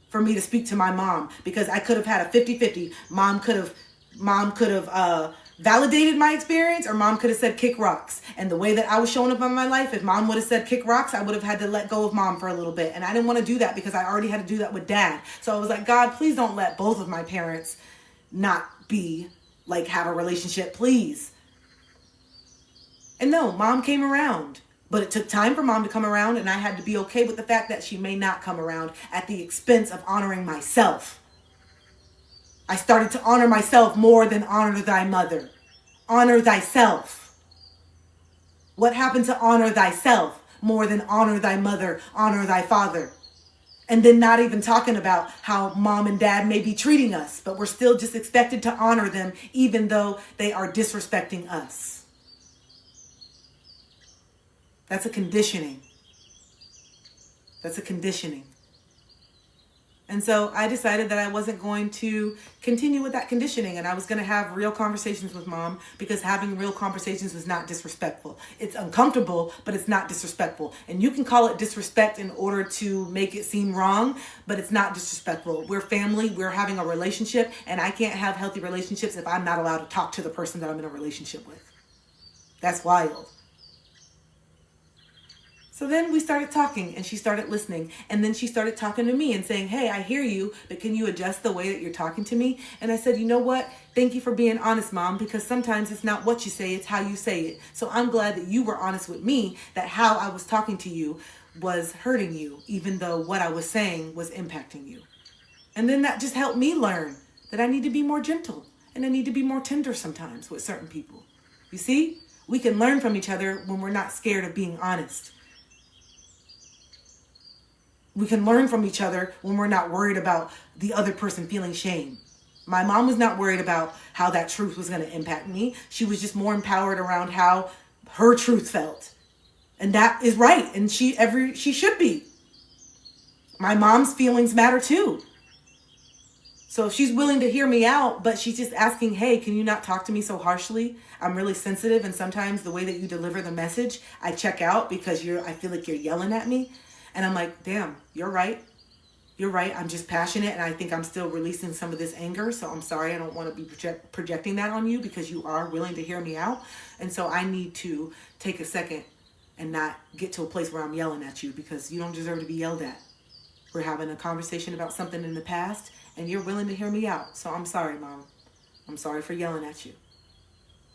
for me to speak to my mom, because I could have had a 50-50. Mom could have validated my experience, or mom could have said kick rocks. And the way that I was showing up in my life, if mom would have said kick rocks, I would have had to let go of mom for a little bit. And I didn't want to do that because I already had to do that with dad. So I was like, God, please don't let both of my parents not be like have a relationship, please. And no, mom came around, but it took time for mom to come around, and I had to be okay with the fact that she may not come around at the expense of honoring myself. I started to honor myself more than honor thy mother. Honor thyself. What happened to honor thyself more than honor thy mother, honor thy father? And then not even talking about how mom and dad may be treating us, but we're still just expected to honor them even though they are disrespecting us. That's a conditioning. That's a conditioning. And so I decided that I wasn't going to continue with that conditioning, and I was going to have real conversations with mom, because having real conversations was not disrespectful. It's uncomfortable, but it's not disrespectful. And you can call it disrespect in order to make it seem wrong, but it's not disrespectful. We're family. We're having a relationship, and I can't have healthy relationships if I'm not allowed to talk to the person that I'm in a relationship with. That's wild. So then we started talking, and she started listening, and then she started talking to me and saying, hey, I hear you, but can you adjust the way that you're talking to me? And I said, you know what? Thank you for being honest, mom, because sometimes it's not what you say, it's how you say it. So I'm glad that you were honest with me, that how I was talking to you was hurting you, even though what I was saying was impacting you. And then that just helped me learn that I need to be more gentle and I need to be more tender sometimes with certain people. You see, we can learn from each other when we're not scared of being honest. We can learn from each other when we're not worried about the other person feeling shame. My mom was not worried about how that truth was going to impact me. She was just more empowered around how her truth felt. And that is right. And she should be. My mom's feelings matter too. So if she's willing to hear me out, but she's just asking, hey, can you not talk to me so harshly? I'm really sensitive. And sometimes the way that you deliver the message, I check out because I feel like you're yelling at me. And I'm like, damn, you're right. You're right. I'm just passionate. And I think I'm still releasing some of this anger. So I'm sorry. I don't want to be projecting that on you because you are willing to hear me out. And so I need to take a second and not get to a place where I'm yelling at you because you don't deserve to be yelled at. We're having a conversation about something in the past and you're willing to hear me out. So I'm sorry, Mom. I'm sorry for yelling at you.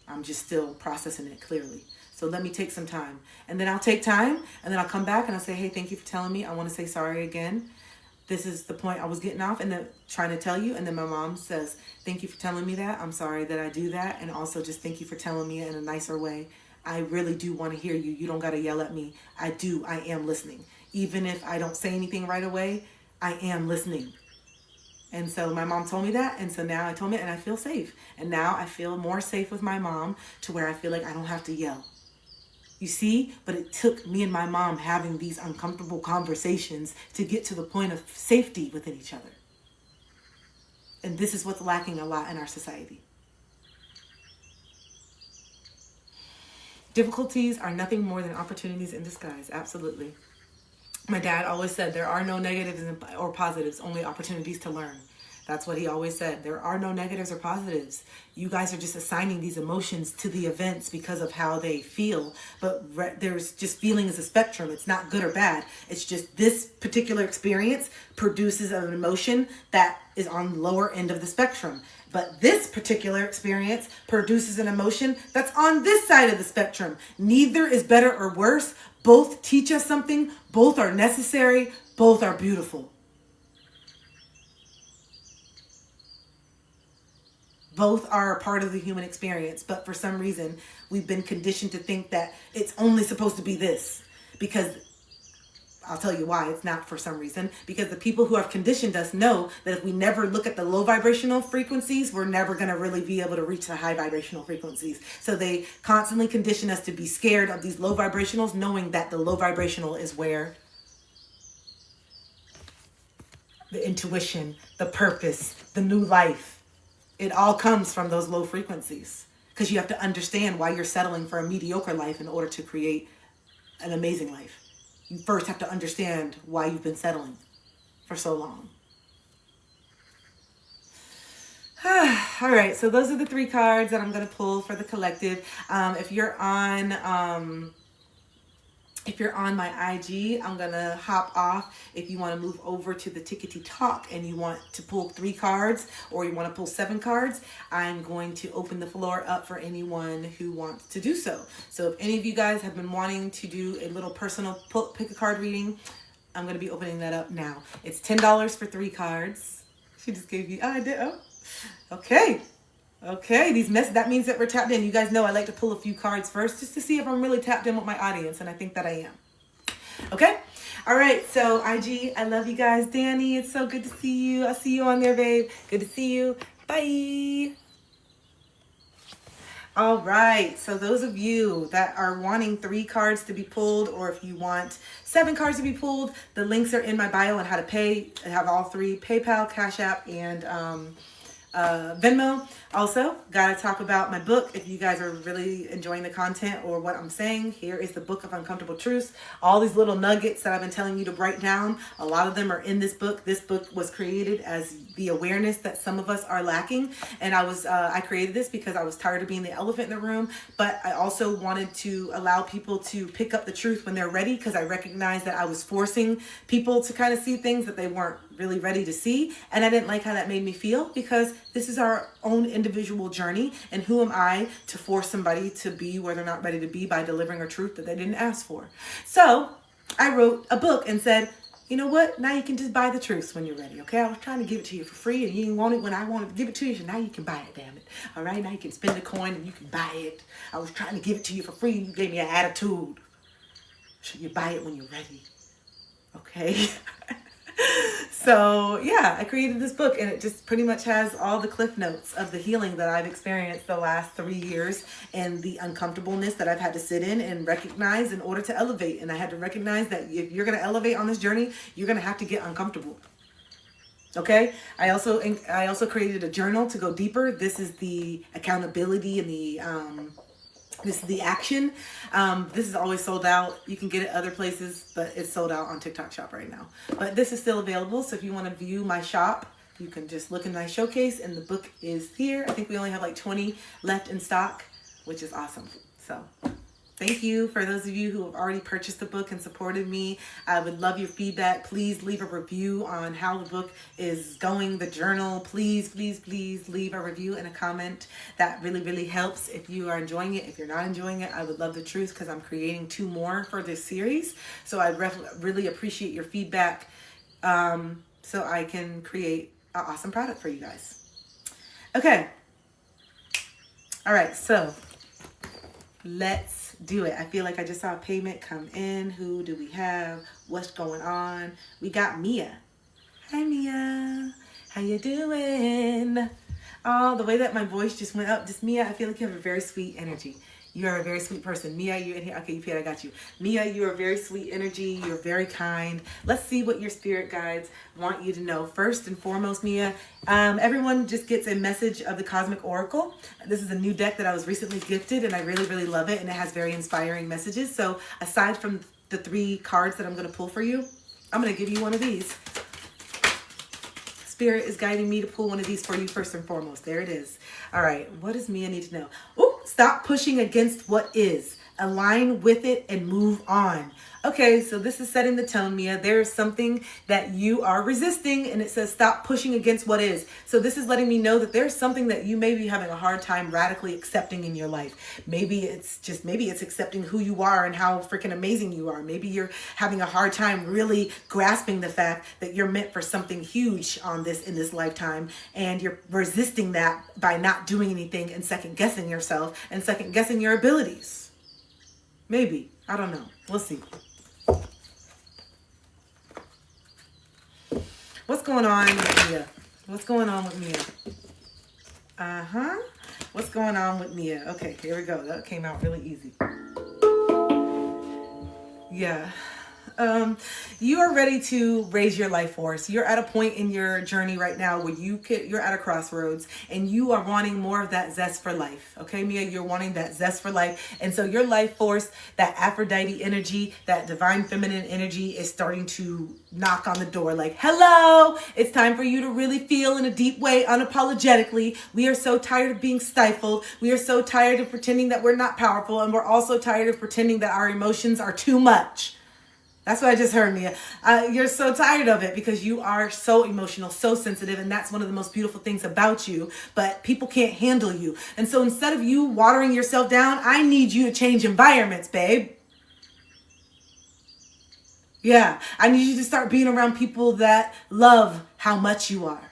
I'm just still processing it clearly. So let me take some time. And then I'll take time and then I'll come back and I'll say, hey, thank you for telling me. I want to say sorry again. This is the point I was getting off and then trying to tell you. And then my mom says, thank you for telling me that. I'm sorry that I do that. And also just thank you for telling me in a nicer way. I really do want to hear you. You don't got to yell at me. I am listening. Even if I don't say anything right away, I am listening. And so my mom told me that. And so now I told me and I feel safe. And now I feel more safe with my mom to where I feel like I don't have to yell. You see, but it took me and my mom having these uncomfortable conversations to get to the point of safety within each other. And this is what's lacking a lot in our society. Difficulties are nothing more than opportunities in disguise. Absolutely. My dad always said there are no negatives or positives, only opportunities to learn. That's what he always said. There are no negatives or positives. You guys are just assigning these emotions to the events because of how they feel. But there's just feeling is a spectrum. It's not good or bad. It's just this particular experience produces an emotion that is on the lower end of the spectrum. But this particular experience produces an emotion that's on this side of the spectrum. Neither is better or worse. Both teach us something. Both are necessary. Both are beautiful. Both are a part of the human experience, but for some reason, we've been conditioned to think that it's only supposed to be this. Because I'll tell you why it's not for some reason. Because the people who have conditioned us know that if we never look at the low vibrational frequencies, we're never going to really be able to reach the high vibrational frequencies. So they constantly condition us to be scared of these low vibrationals, knowing that the low vibrational is where the intuition, the purpose, the new life, it all comes from those low frequencies because you have to understand why you're settling for a mediocre life in order to create an amazing life. You first have to understand why you've been settling for so long. All right, so those are the 3 cards that I'm going to pull for the collective. If you're on my IG, I'm going to hop off. If you want to move over to the Tickety Talk and you want to pull 3 cards or you want to pull 7 cards, I'm going to open the floor up for anyone who wants to do so. So if any of you guys have been wanting to do a little personal pick a card reading, I'm going to be opening that up now. It's $10 for 3 cards. She just gave you, I did. Oh, okay. Okay, that means that we're tapped in. You guys know I like to pull a few cards first just to see if I'm really tapped in with my audience, and I think that I am. Okay? All right, so IG, I love you guys. Danny, it's so good to see you. I'll see you on there, babe. Good to see you. Bye. All right, so those of you that are wanting 3 cards to be pulled, or if you want 7 cards to be pulled, the links are in my bio on how to pay. I have all 3, PayPal, Cash App, and Venmo. Also, gotta talk about my book. If you guys are really enjoying the content or what I'm saying, here is the Book of Uncomfortable Truths. All these little nuggets that I've been telling you to write down, a lot of them are in this book. This book was created as the awareness that some of us are lacking. And I created this because I was tired of being the elephant in the room, but I also wanted to allow people to pick up the truth when they're ready, because I recognized that I was forcing people to kind of see things that they weren't really ready to see. And I didn't like how that made me feel, because this is our own individual journey, and who am I to force somebody to be where they're not ready to be by delivering a truth that they didn't ask for. So I wrote a book and said, you know what? Now you can just buy the truth when you're ready, okay? I was trying to give it to you for free, and you didn't want it when I wanted to give it to you, so now you can buy it, damn it. All right? Now you can spend the coin and you can buy it. I was trying to give it to you for free, and you gave me an attitude. So you buy it when you're ready, okay? So yeah, I created this book, and it just pretty much has all the cliff notes of the healing that I've experienced the last 3 years, and the uncomfortableness that I've had to sit in and recognize in order to elevate. And I had to recognize that if you're going to elevate on this journey, you're going to have to get uncomfortable. Okay. I also created a journal to go deeper. This is the accountability and this is the action. This is always sold out. You can get it other places, but it's sold out on TikTok Shop right now. But this is still available. So if you want to view my shop, you can just look in my showcase, and the book is here. I think we only have like 20 left in stock, which is awesome. So thank you for those of you who have already purchased the book and supported me. I would love your feedback. Please leave a review on how the book is going, the journal. Please, please, please leave a review and a comment. That really, really helps if you are enjoying it. If you're not enjoying it, I would love the truth, because I'm creating 2 more for this series. So I really appreciate your feedback, so I can create an awesome product for you guys. Okay. All right. So let's do it. I feel like I just saw a payment come in. Who do we have? What's going on? We got Mia. Hi, Mia. How you doing? Oh, the way that my voice just went up. Just Mia, I feel like you have a very sweet energy. You are a very sweet person. Mia, you in here? Okay, I got you. Mia, you are very sweet energy. You're very kind. Let's see what your spirit guides want you to know. First and foremost, Mia, everyone just gets a message of the Cosmic Oracle. This is a new deck that I was recently gifted, and I really, really love it, and it has very inspiring messages. So aside from the 3 cards that I'm going to pull for you, I'm going to give you one of these. Spirit is guiding me to pull one of these for you first and foremost. There it is. All right. What does Mia need to know? Oh, stop pushing against what is. Align with it and move on. Okay, so this is setting the tone, Mia. There is something that you are resisting, and it says stop pushing against what is. So this is letting me know that there's something that you may be having a hard time radically accepting in your life. Maybe it's accepting who you are and how freaking amazing you are. Maybe you're having a hard time really grasping the fact that you're meant for something huge in this lifetime, and you're resisting that by not doing anything and second guessing yourself and second guessing your abilities. Maybe. I don't know. We'll see. What's going on with Mia? What's going on with Mia? What's going on with Mia? Okay, here we go. That came out really easy. Yeah. You are ready to raise your life force. You're at a point in your journey right now where you're at a crossroads, and you are wanting more of that zest for life. Okay, Mia, you're wanting that zest for life. And so your life force, that Aphrodite energy, that divine feminine energy is starting to knock on the door like, hello, it's time for you to really feel in a deep way, unapologetically. We are so tired of being stifled. We are so tired of pretending that we're not powerful. And we're also tired of pretending that our emotions are too much. That's what I just heard, Mia. You're so tired of it because you are so emotional, so sensitive, and that's one of the most beautiful things about you, but people can't handle you. And so instead of you watering yourself down, I need you to change environments, babe. Yeah, I need you to start being around people that love how much you are.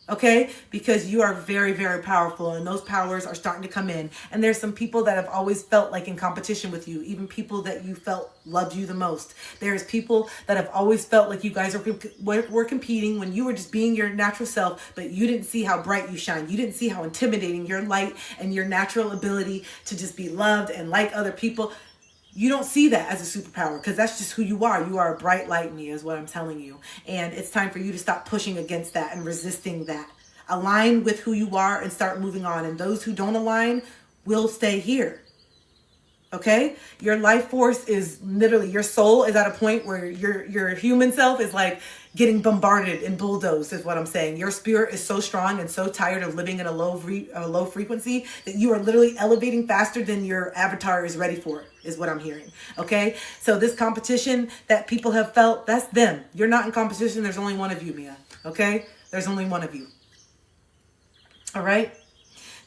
Okay? Because you are very, very powerful, and those powers are starting to come in. And there's some people that have always felt like in competition with you, even people that you felt loved you the most. There's people that have always felt like you guys were competing when you were just being your natural self, but you didn't see how bright you shine. You didn't see how intimidating your light and your natural ability to just be loved and like other people. You don't see that as a superpower because that's just who you are. You are a bright light, Mia, is what I'm telling you. And it's time for you to stop pushing against that and resisting that. Align with who you are and start moving on. And those who don't align will stay here. Okay? Your life force is literally, your soul is at a point where your human self is like getting bombarded and bulldozed is what I'm saying. Your spirit is so strong and so tired of living in a low frequency that you are literally elevating faster than your avatar is ready for, is what I'm hearing. Okay? So this competition that people have felt, that's them. You're not in competition. There's only one of you, Mia. Okay? There's only one of you. All right?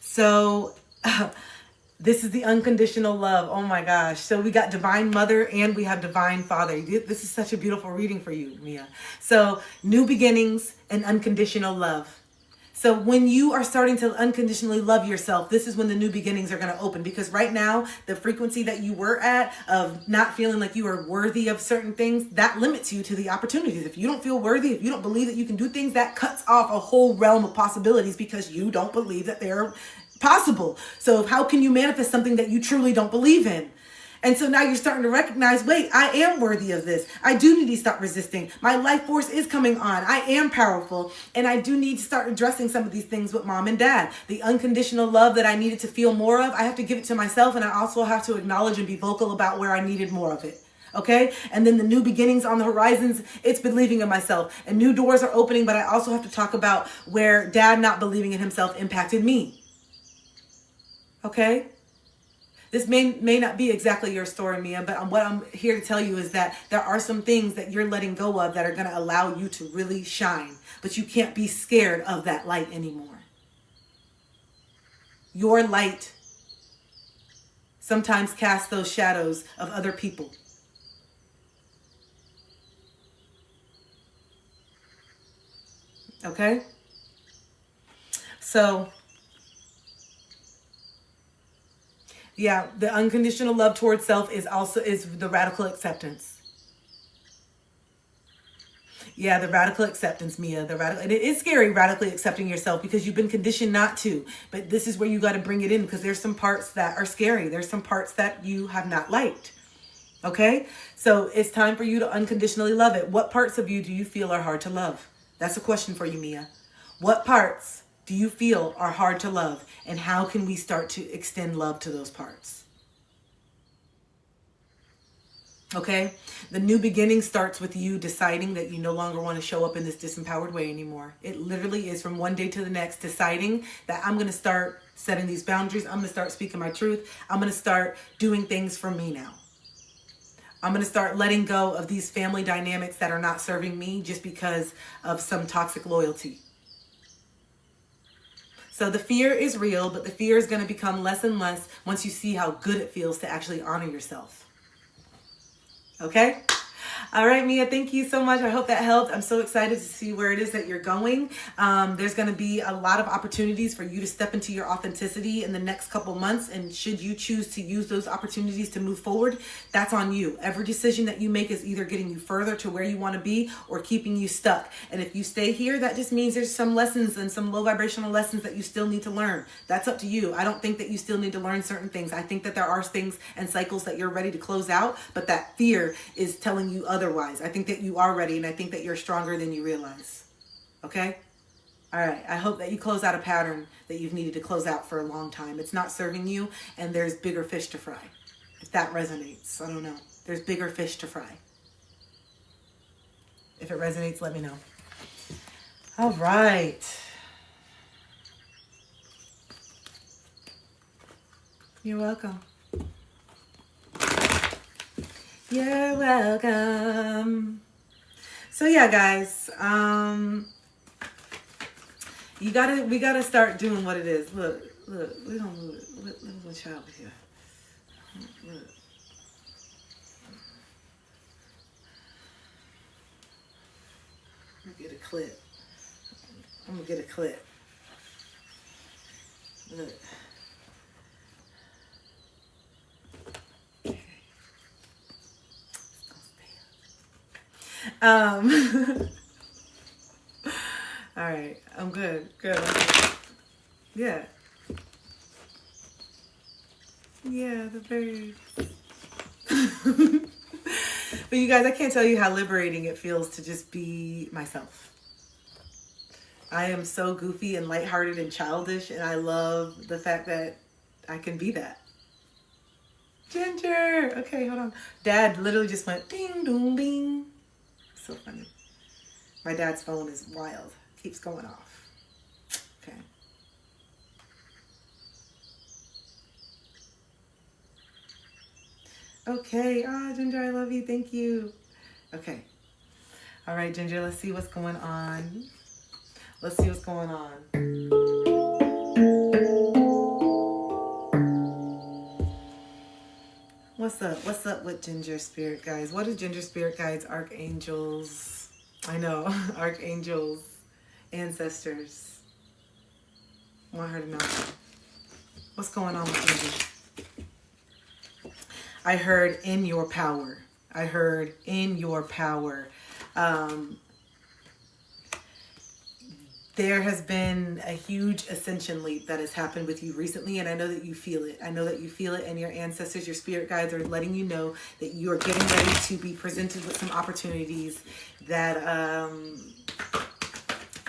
So This is the unconditional love. Oh my gosh. So we got divine mother and we have divine father. This is such a beautiful reading for you, Mia. So new beginnings and unconditional love. So when you are starting to unconditionally love yourself, this is when the new beginnings are going to open. Because right now, the frequency that you were at of not feeling like you are worthy of certain things, that limits you to the opportunities. If you don't feel worthy, if you don't believe that you can do things, that cuts off a whole realm of possibilities because you don't believe that they're possible. So how can you manifest something that you truly don't believe in? And so now you're starting to recognize, wait, I am worthy of this. I do need to stop resisting. My life force is coming on. I am powerful. And I do need to start addressing some of these things with mom and dad. The unconditional love that I needed to feel more of, I have to give it to myself. And I also have to acknowledge and be vocal about where I needed more of it. Okay? And then the new beginnings on the horizons, it's believing in myself. And new doors are opening, but I also have to talk about where dad not believing in himself impacted me. Okay? This may not be exactly your story, Mia, but what I'm here to tell you is that there are some things that you're letting go of that are going to allow you to really shine. But you can't be scared of that light anymore. Your light sometimes casts those shadows of other people. Okay? So yeah, the unconditional love towards self is the radical acceptance. Yeah, the radical acceptance, Mia. And it is scary radically accepting yourself because you've been conditioned not to. But this is where you got to bring it in because there's some parts that are scary. There's some parts that you have not liked. Okay? So it's time for you to unconditionally love it. What parts of you do you feel are hard to love? That's a question for you, Mia. What parts do you feel are hard to love? And how can we start to extend love to those parts? Okay? The new beginning starts with you deciding that you no longer want to show up in this disempowered way anymore. It literally is from one day to the next deciding that I'm going to start setting these boundaries. I'm going to start speaking my truth. I'm going to start doing things for me now. I'm going to start letting go of these family dynamics that are not serving me just because of some toxic loyalty. So the fear is real, but the fear is going to become less and less once you see how good it feels to actually honor yourself. Okay? All right, Mia, thank you so much. I hope that helped. I'm so excited to see where it is that you're going. There's going to be a lot of opportunities for you to step into your authenticity in the next couple months. And should you choose to use those opportunities to move forward, that's on you. Every decision that you make is either getting you further to where you want to be or keeping you stuck. And if you stay here, that just means there's some lessons and some low vibrational lessons that you still need to learn. That's up to you. I don't think that you still need to learn certain things. I think that there are things and cycles that you're ready to close out, but that fear is telling you otherwise. I think that you are ready, and I think that you're stronger than you realize. Okay? All right. I hope that you close out a pattern that you've needed to close out for a long time. It's not serving you, and there's bigger fish to fry. If that resonates, I don't know. There's bigger fish to fry. If it resonates, let me know. All right. You're welcome. You're welcome. So yeah, guys, we gotta start doing what it is. Look, we don't move it. Look what child here. Look. I'm gonna get a clip. Look. All right, I'm good. Yeah, the birds. But you guys, I can't tell you how liberating it feels to just be myself. I am so goofy and lighthearted and childish, and I love the fact that I can be that. Ginger! Okay, hold on. Dad literally just went ding, dong, ding. So funny. My dad's phone is wild. Keeps going off. Okay. Okay. Ginger, I love you. Thank you. Okay. All right, Ginger, let's see what's going on. What's up? What's up with Ginger Spirit Guides? What are Ginger Spirit Guides, archangels? I know, archangels, ancestors. Want her to know. What's going on with Ginger? I heard in your power. I heard in your power. There has been a huge ascension leap that has happened with you recently, and I know that you feel it. I know that you feel it, and your ancestors, your spirit guides are letting you know that you are getting ready to be presented with some opportunities that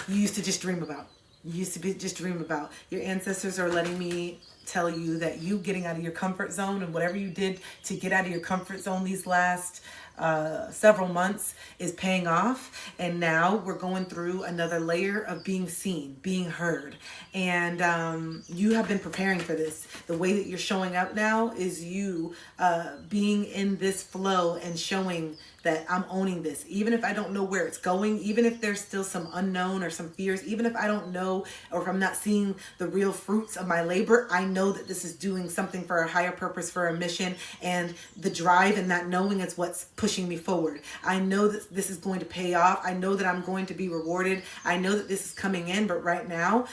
you used to just dream about. You used to just dream about. Your ancestors are letting me tell you that you getting out of your comfort zone and whatever you did to get out of your comfort zone these last several months is paying off, and now we're going through another layer of being seen, being heard, and you have been preparing for this. The way that you're showing up now is you being in this flow and showing that I'm owning this, even if I don't know where it's going, even if there's still some unknown or some fears, even if I don't know, or if I'm not seeing the real fruits of my labor. I know that this is doing something for a higher purpose, for a mission, and the drive and that knowing is what's pushing me forward. I know that this is going to pay off. I know that I'm going to be rewarded. I know that this is coming in, but right now,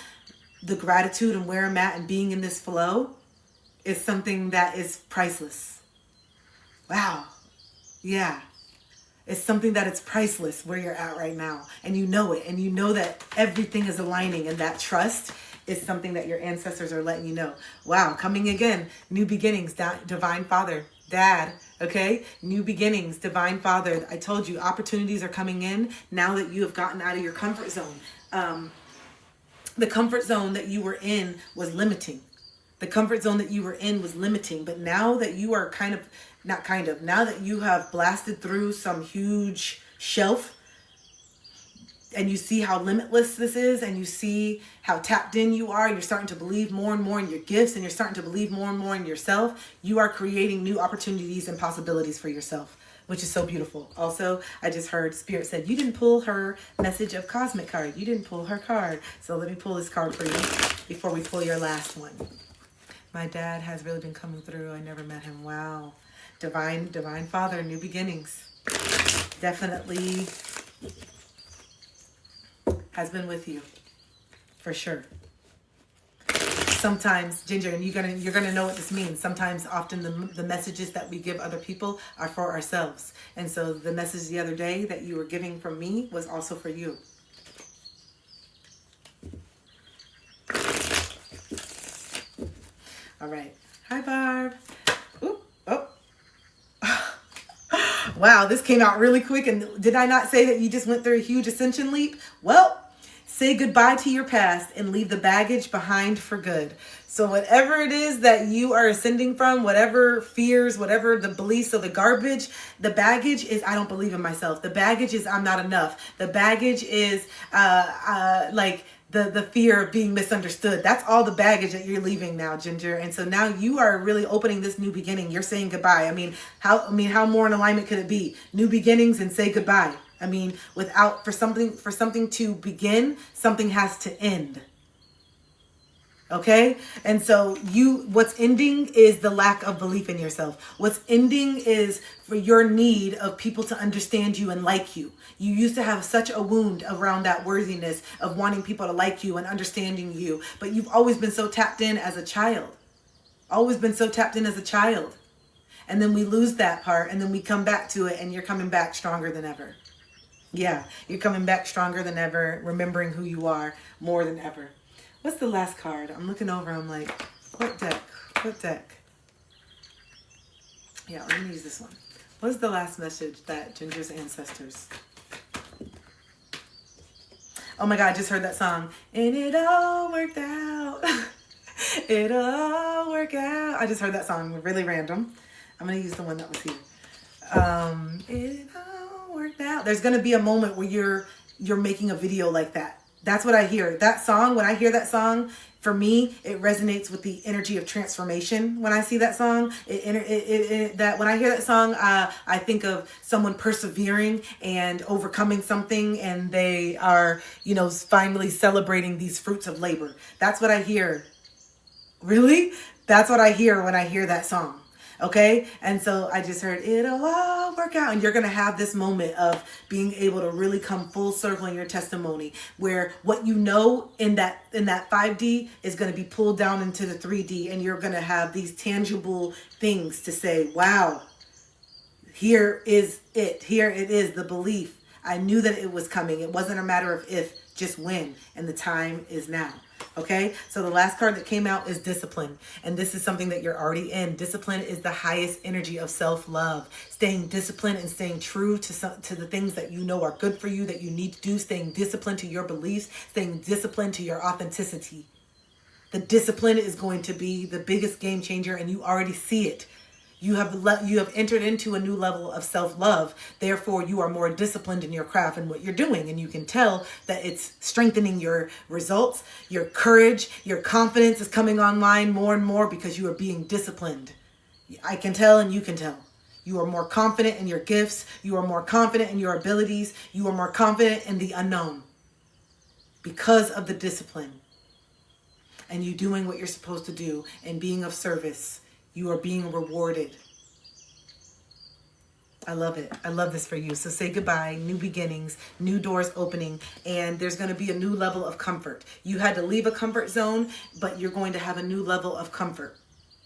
the gratitude and where I'm at and being in this flow is something that is priceless. Wow. Yeah. It's something that it's priceless where you're at right now. And you know it. And you know that everything is aligning. And that trust is something that your ancestors are letting you know. Wow. Coming again. New beginnings. Divine Father. Dad. Okay. New beginnings. Divine Father. I told you opportunities are coming in now that you have gotten out of your comfort zone. The comfort zone that you were in was limiting. The comfort zone that you were in was limiting. But now that you are now that you have blasted through some huge shelf and you see how limitless this is and you see how tapped in you are, you're starting to believe more and more in your gifts and you're starting to believe more and more in yourself, you are creating new opportunities and possibilities for yourself, which is so beautiful. Also, I just heard Spirit said, you didn't pull her message of cosmic card. You didn't pull her card. So let me pull this card for you before we pull your last one. My dad has really been coming through. I never met him. Wow. Divine Father, new beginnings. Definitely has been with you. For sure. Sometimes, Ginger, and you're gonna know what this means. Sometimes, often the messages that we give other people are for ourselves. And so the message the other day that you were giving from me was also for you. All right. Hi, Barb. Ooh, oh. Wow, this came out really quick. And did I not say that you just went through a huge ascension leap? Well, say goodbye to your past and leave the baggage behind for good. So whatever it is that you are ascending from, whatever fears, whatever the beliefs or the garbage, the baggage is, I don't believe in myself. The baggage is, I'm not enough. The baggage is like the fear of being misunderstood. That's all the baggage that you're leaving now, Ginger. And so now you are really opening this new beginning. You're saying goodbye. I mean, how more in alignment could it be? New beginnings and say goodbye. I mean, for something to begin, something has to end. Okay? And so what's ending is the lack of belief in yourself. What's ending is for your need of people to understand you and like you. You used to have such a wound around that worthiness of wanting people to like you and understanding you. But you've always been so tapped in as a child. Always been so tapped in as a child. And then we lose that part and then we come back to it and you're coming back stronger than ever. Yeah, you're coming back stronger than ever, remembering who you are more than ever. What's the last card? I'm looking over. I'm like, what deck? What deck? Yeah, let me use this one. What's the last message that Ginger's ancestors? Oh my God, I just heard that song. And it all worked out. It'll all work out. I just heard that song. Really random. I'm going to use the one that was here. It all worked out. There's going to be a moment where you're making a video like that. That's what I hear. That song, when I hear that song, for me, it resonates with the energy of transformation. When I see that song, that when I hear that song, I think of someone persevering and overcoming something, and they are, finally celebrating these fruits of labor. That's what I hear. Really? That's what I hear when I hear that song. Okay. And so I just heard it'll all work out. And you're going to have this moment of being able to really come full circle in your testimony where what you know in that 5D is going to be pulled down into the 3D. And you're going to have these tangible things to say, wow, here is it. Here it is, the belief. I knew that it was coming. It wasn't a matter of if, just when. And the time is now. Okay, so the last card that came out is discipline. And this is something that you're already in. Discipline is the highest energy of self-love. Staying disciplined and staying true to the things that you know are good for you, that you need to do. Staying disciplined to your beliefs. Staying disciplined to your authenticity. The discipline is going to be the biggest game changer, and you already see it. You have entered into a new level of self-love. Therefore, you are more disciplined in your craft and what you're doing. And you can tell that it's strengthening your results, your courage, your confidence is coming online more and more because you are being disciplined. I can tell and you can tell. You are more confident in your gifts. You are more confident in your abilities. You are more confident in the unknown because of the discipline. And you doing what you're supposed to do and being of service. You are being rewarded. I love it. I love this for you. So say goodbye, new beginnings, new doors opening, and there's going to be a new level of comfort. You had to leave a comfort zone, but you're going to have a new level of comfort.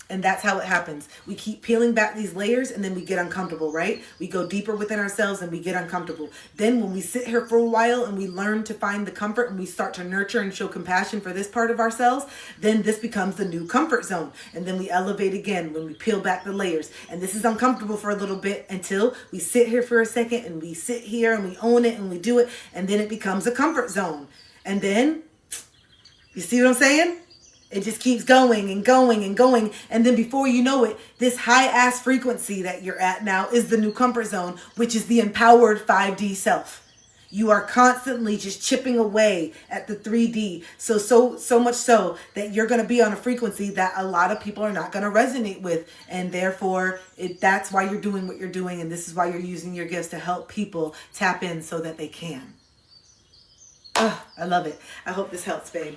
And that's how it happens. We keep peeling back these layers and then we get uncomfortable, right? We go deeper within ourselves and we get uncomfortable. Then when we sit here for a while and we learn to find the comfort and we start to nurture and show compassion for this part of ourselves, then this becomes the new comfort zone. And then we elevate again when we peel back the layers. And this is uncomfortable for a little bit until we sit here for a second and we sit here and we own it and we do it. And then it becomes a comfort zone. And then, you see what I'm saying? It just keeps going and going and going. And then before you know it, this high ass frequency that you're at now is the new comfort zone, which is the empowered 5D self. You are constantly just chipping away at the 3D. So much so that you're going to be on a frequency that a lot of people are not going to resonate with. And therefore, that's why you're doing what you're doing. And this is why you're using your gifts to help people tap in so that they can. Oh, I love it. I hope this helps, babe.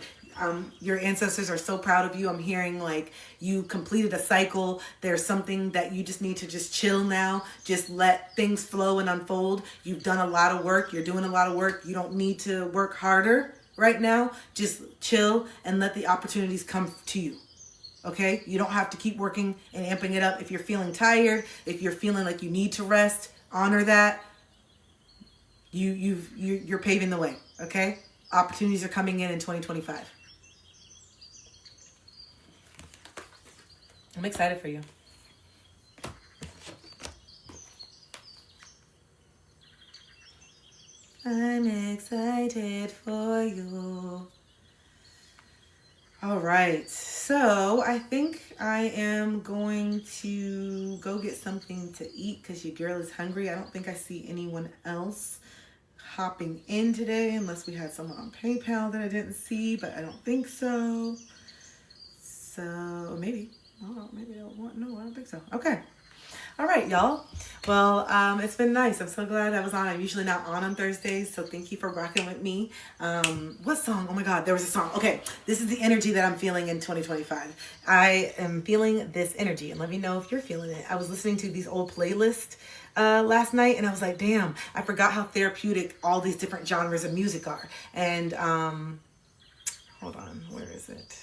Your ancestors are so proud of you. I'm hearing like you completed a cycle. There's something that you just need to just chill now. Just let things flow and unfold. You've done a lot of work. You're doing a lot of work. You don't need to work harder right now. Just chill and let the opportunities come to you. Okay? You don't have to keep working and amping it up. If you're feeling tired, if you're feeling like you need to rest, honor that. You're paving the way. Okay? Opportunities are coming in 2025. I'm excited for you. I'm excited for you. All right. So I think I am going to go get something to eat because your girl is hungry. I don't think I see anyone else hopping in today unless we had someone on PayPal that I didn't see, but I don't think so. So maybe. Oh, maybe I don't want. No, I don't think so. Okay. All right, y'all. Well, it's been nice. I'm so glad I was on. I'm usually not on Thursdays, so thank you for rocking with me. What song? Oh my God, there was a song. Okay, this is the energy that I'm feeling in 2025. I am feeling this energy, and let me know if you're feeling it. I was listening to these old playlists last night, and I was like, damn, I forgot how therapeutic all these different genres of music are. And hold on, where is it?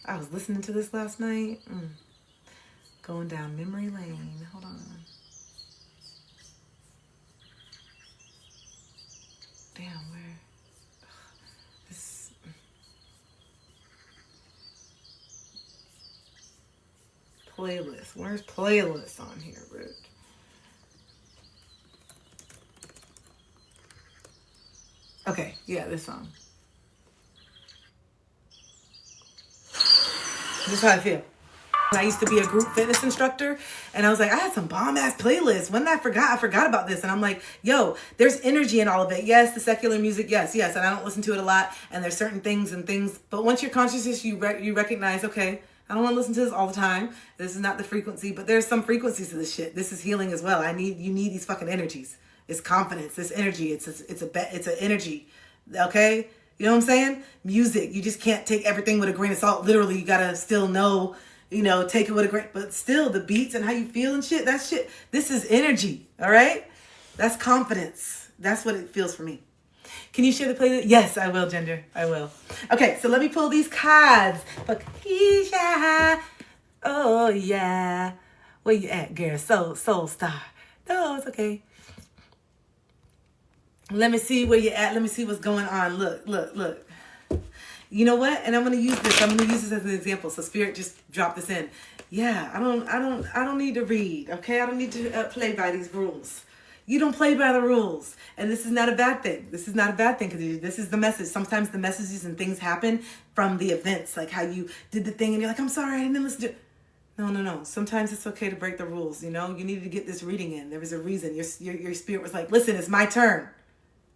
I was listening to this last night. Going down memory lane. Hold on. Damn, where? This. Playlist. Where's playlist on here, Ruth? Okay, yeah, this song. This is how I feel. I used to be a group fitness instructor, and I was like, I had some bomb ass playlists. When I forgot about this. And I'm like, yo, there's energy in all of it. Yes, the secular music, yes. And I don't listen to it a lot, and there's certain things, but once you're conscious, you recognize, okay, I don't want to listen to this all the time. This is not the frequency, but there's some frequencies to this shit. This is healing as well. You need these fucking energies. It's confidence, this energy. It's an energy. Okay? You know what I'm saying? Music. You just can't take everything with a grain of salt. Literally, you gotta still know, take it with a grain. But still, the beats and how you feel and shit, that shit, this is energy, all right? That's confidence. That's what it feels for me. Can you share the playlist? Yes, I will, Gender. I will. Okay, so let me pull these cards. For Keisha. Oh, yeah. Where you at, girl? Soul Star. No, it's okay. Let me see where you're at. Let me see what's going on. Look. You know what? And I'm going to use this. I'm going to use this as an example. So Spirit just dropped this in. Yeah, I don't need to read, okay? I don't need to play by these rules. You don't play by the rules. And this is not a bad thing. This is not a bad thing because this is the message. Sometimes the messages and things happen from the events, like how you did the thing and you're like, I'm sorry, I didn't listen to it. No. Sometimes it's okay to break the rules. You needed to get this reading in. There was a reason. Your spirit was like, listen, it's my turn.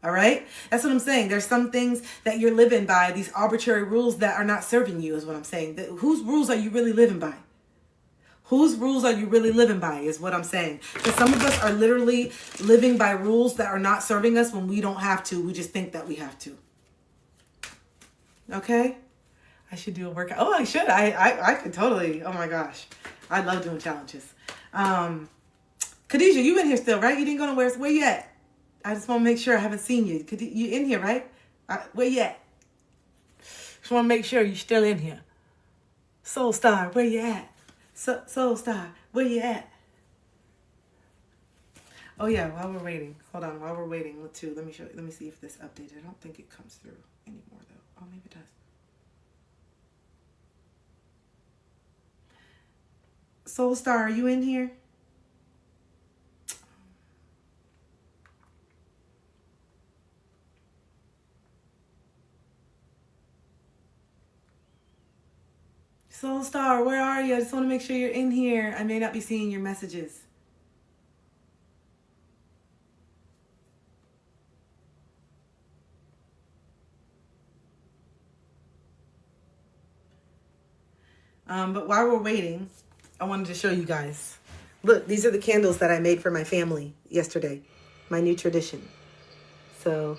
All right? That's what I'm saying. There's some things that you're living by, these arbitrary rules that are not serving you is what I'm saying. Whose rules are you really living by? Whose rules are you really living by is what I'm saying. Because some of us are literally living by rules that are not serving us when we don't have to. We just think that we have to. Okay? I should do a workout. Oh, I should. I could totally. Oh my gosh. I love doing challenges. Khadijah, you in here still, right? You didn't go nowhere. Where you at? I just want to make sure I haven't seen you. You in here, right? Where you at? Just want to make sure you're still in here. Soul Star, where you at? Soul Star, where you at? Oh yeah, while we're waiting. Hold on, while we're waiting, let me see if this updated. I don't think it comes through anymore though. Oh, maybe it does. Soul Star, are you in here? Soul Star, where are you? I just want to make sure you're in here. I may not be seeing your messages. But while we're waiting, I wanted to show you guys. Look, these are the candles that I made for my family yesterday. My new tradition. So,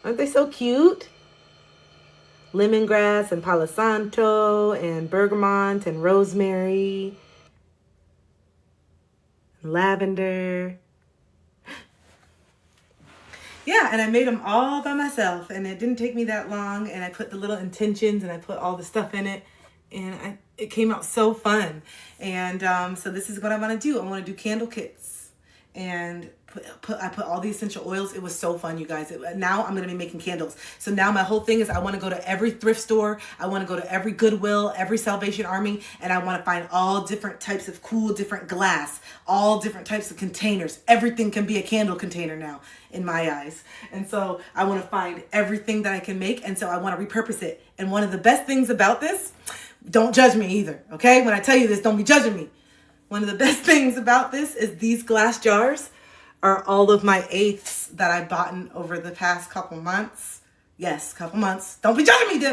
aren't they so cute? Lemongrass and Palo Santo and bergamot and rosemary, and lavender. Yeah, and I made them all by myself, and it didn't take me that long, and I put the little intentions, and I put all the stuff in it, and it came out so fun. And so this is what I want to do. I want to do candle kits, and I put all the essential oils. It was so fun, you guys. Now I'm going to be making candles. So now my whole thing is I want to go to every thrift store. I want to go to every Goodwill, every Salvation Army, and I want to find all different types of cool, different glass, all different types of containers. Everything can be a candle container now in my eyes. And so I want to find everything that I can make. And so I want to repurpose it. And one of the best things about this, don't judge me either. Okay. When I tell you this, don't be judging me. One of the best things about this is these glass jars are all of my eighths that I bought over the past couple months. Yes, couple months. Don't be judging me.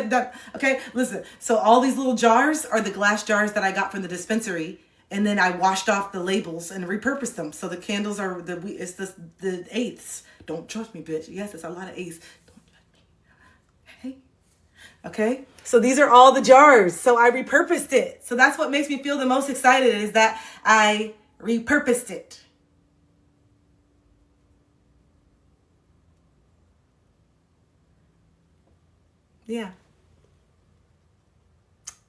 Okay, listen. So all these little jars are the glass jars that I got from the dispensary. And then I washed off the labels and repurposed them. So the candles are the eighths. Don't judge me, bitch. Yes, it's a lot of eighths. Don't judge me. Okay. So these are all the jars. So I repurposed it. So that's what makes me feel the most excited is that I repurposed it. Yeah.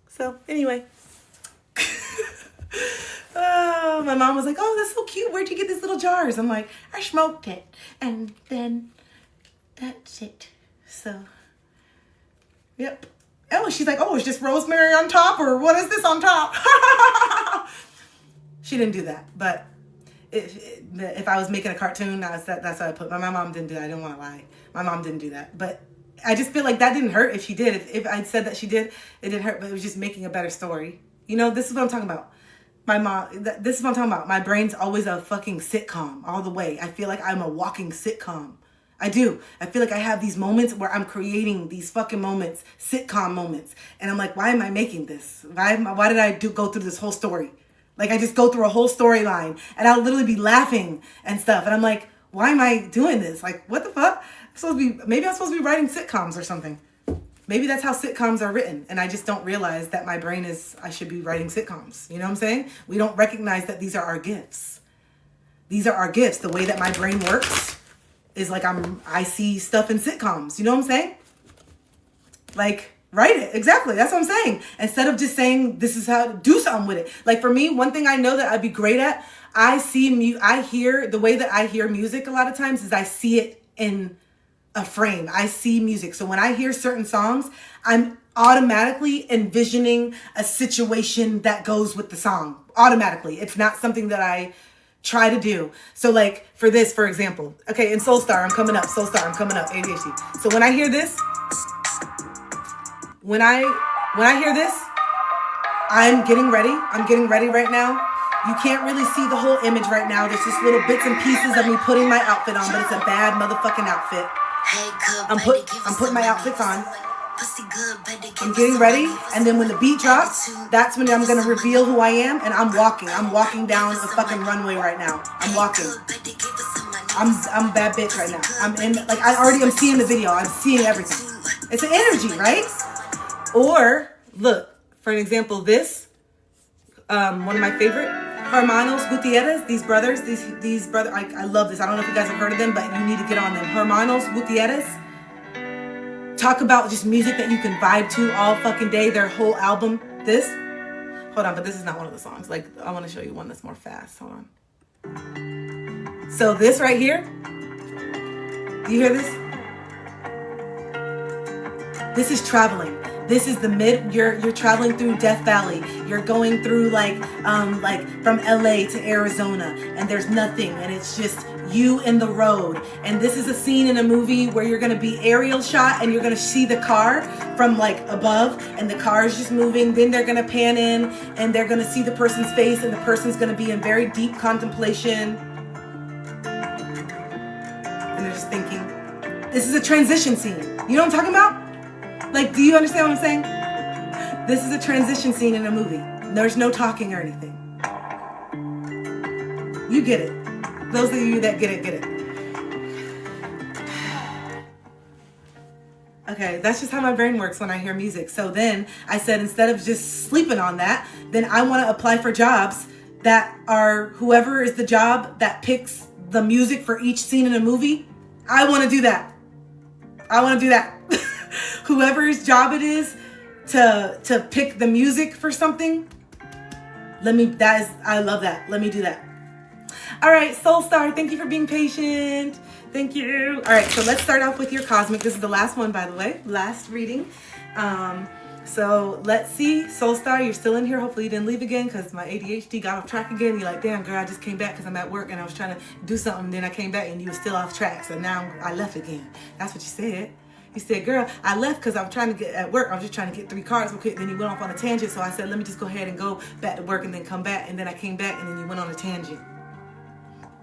So anyway. Oh, my mom was like, oh, that's so cute. Where'd you get these little jars? I'm like, I smoked it. And then that's it. So, yep. Oh, she's like, oh, it's just rosemary on top, or what is this on top? She didn't do that. But if I was making a cartoon, that's what I put. But my mom didn't do that. I don't want to lie. My mom didn't do that. But I just feel like that didn't hurt if she did. If I said that she did, it didn't hurt, but it was just making a better story. This is what I'm talking about. My mom, this is what I'm talking about. My brain's always a fucking sitcom all the way. I feel like I'm a walking sitcom. I do. I feel like I have these moments where I'm creating these fucking moments, sitcom moments. And I'm like, why am I making this? Why did I go through this whole story? Like I just go through a whole storyline and I'll literally be laughing and stuff. And I'm like, why am I doing this? Like, what the fuck? Maybe I'm supposed to be writing sitcoms or something. Maybe that's how sitcoms are written. And I just don't realize that my brain I should be writing sitcoms. You know what I'm saying? We don't recognize that these are our gifts. These are our gifts. The way that my brain works is like I see stuff in sitcoms. You know what I'm saying? Like, write it. Exactly. That's what I'm saying. Instead of just saying, this is how to do something with it. Like for me, one thing I know that I'd be great at, the way that I hear music a lot of times is I see it in a frame. I see music. So when I hear certain songs, I'm automatically envisioning a situation that goes with the song. Automatically. It's not something that I try to do. So like for this, for example, okay, in Soulstar, I'm coming up, ADHD. So when I hear this, when I hear this, I'm getting ready right now. You can't really see the whole image right now. There's just little bits and pieces of me putting my outfit on, but it's a bad motherfucking outfit. I'm putting my outfits on. I'm getting ready, and then when the beat drops, that's when I'm gonna reveal who I am, and I'm walking. I'm walking down a fucking runway right now. I'm walking. I'm a bad bitch right now. I'm seeing the video. I'm seeing everything. It's an energy, right? Or look, for an example, this one of my favorite, Hermanos Gutierrez. These brothers. I love this. I don't know if you guys have heard of them, but you need to get on them. Hermanos Gutierrez. Talk about just music that you can vibe to all fucking day. Their whole album. Hold on, but this is not one of the songs. Like, I want to show you one that's more fast. Hold on. So this right here. Do you hear this? This is traveling. This is you're traveling through Death Valley. You're going through like from LA to Arizona, and there's nothing, and it's just you in the road. And this is a scene in a movie where you're gonna be aerial shot, and you're gonna see the car from like above, and the car is just moving. Then they're gonna pan in, and they're gonna see the person's face, and the person's gonna be in very deep contemplation, and they're just thinking. This is a transition scene. You know what I'm talking about? Like, do you understand what I'm saying? This is a transition scene in a movie. There's no talking or anything. You get it. Those of you that get it. Okay, that's just how my brain works when I hear music. So then I said, instead of just sleeping on that, then I want to apply for jobs that are whoever is the job that picks the music for each scene in a movie. I want to do that. Whoever's job it is to pick the music for something, I love that. Let me do that. All right, Soulstar, thank you for being patient. Thank you. All right, so let's start off with your cosmic. This is the last one, by the way, last reading. So let's see, Soulstar, you're still in here. Hopefully you didn't leave again, because my ADHD got off track again. You're like, damn, girl, I just came back because I'm at work and I was trying to do something. Then I came back and you were still off track. So now I left again. That's what you said. You said, girl, I left because I was trying to get at work. I was just trying to get 3 cards real quick. Then you went off on a tangent. So I said, let me just go ahead and go back to work and then come back. And then I came back and then you went on a tangent.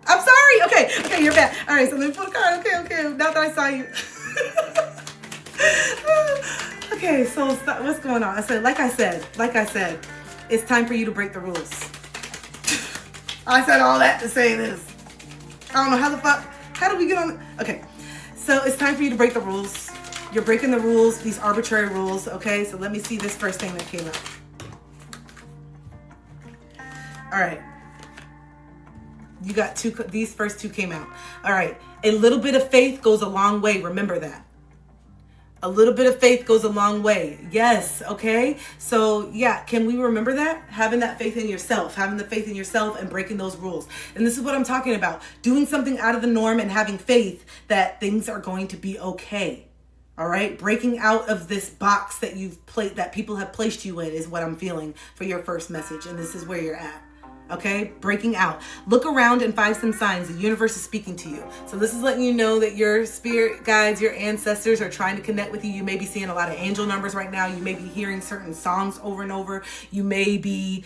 I'm sorry. Okay, you're back. All right, so let me pull the card. Okay. Now that I saw you. Okay, so what's going on? Like I said, it's time for you to break the rules. I said all that to say this. I don't know how do we get on? Okay, so it's time for you to break the rules. You're breaking the rules, these arbitrary rules, okay? So let me see this first thing that came up. All right. You got these first 2 came out. All right. A little bit of faith goes a long way. Remember that. A little bit of faith goes a long way. Yes. Okay. So yeah, can we remember that? Having that faith in yourself, and breaking those rules. And this is what I'm talking about. Doing something out of the norm and having faith that things are going to be okay. All right. Breaking out of this box that that people have placed you in is what I'm feeling for your first message. And this is where you're at. Okay, breaking out. Look around and find some signs. The universe is speaking to you. So this is letting you know that your spirit guides, your ancestors are trying to connect with you. You may be seeing a lot of angel numbers right now. You may be hearing certain songs over and over. You may be,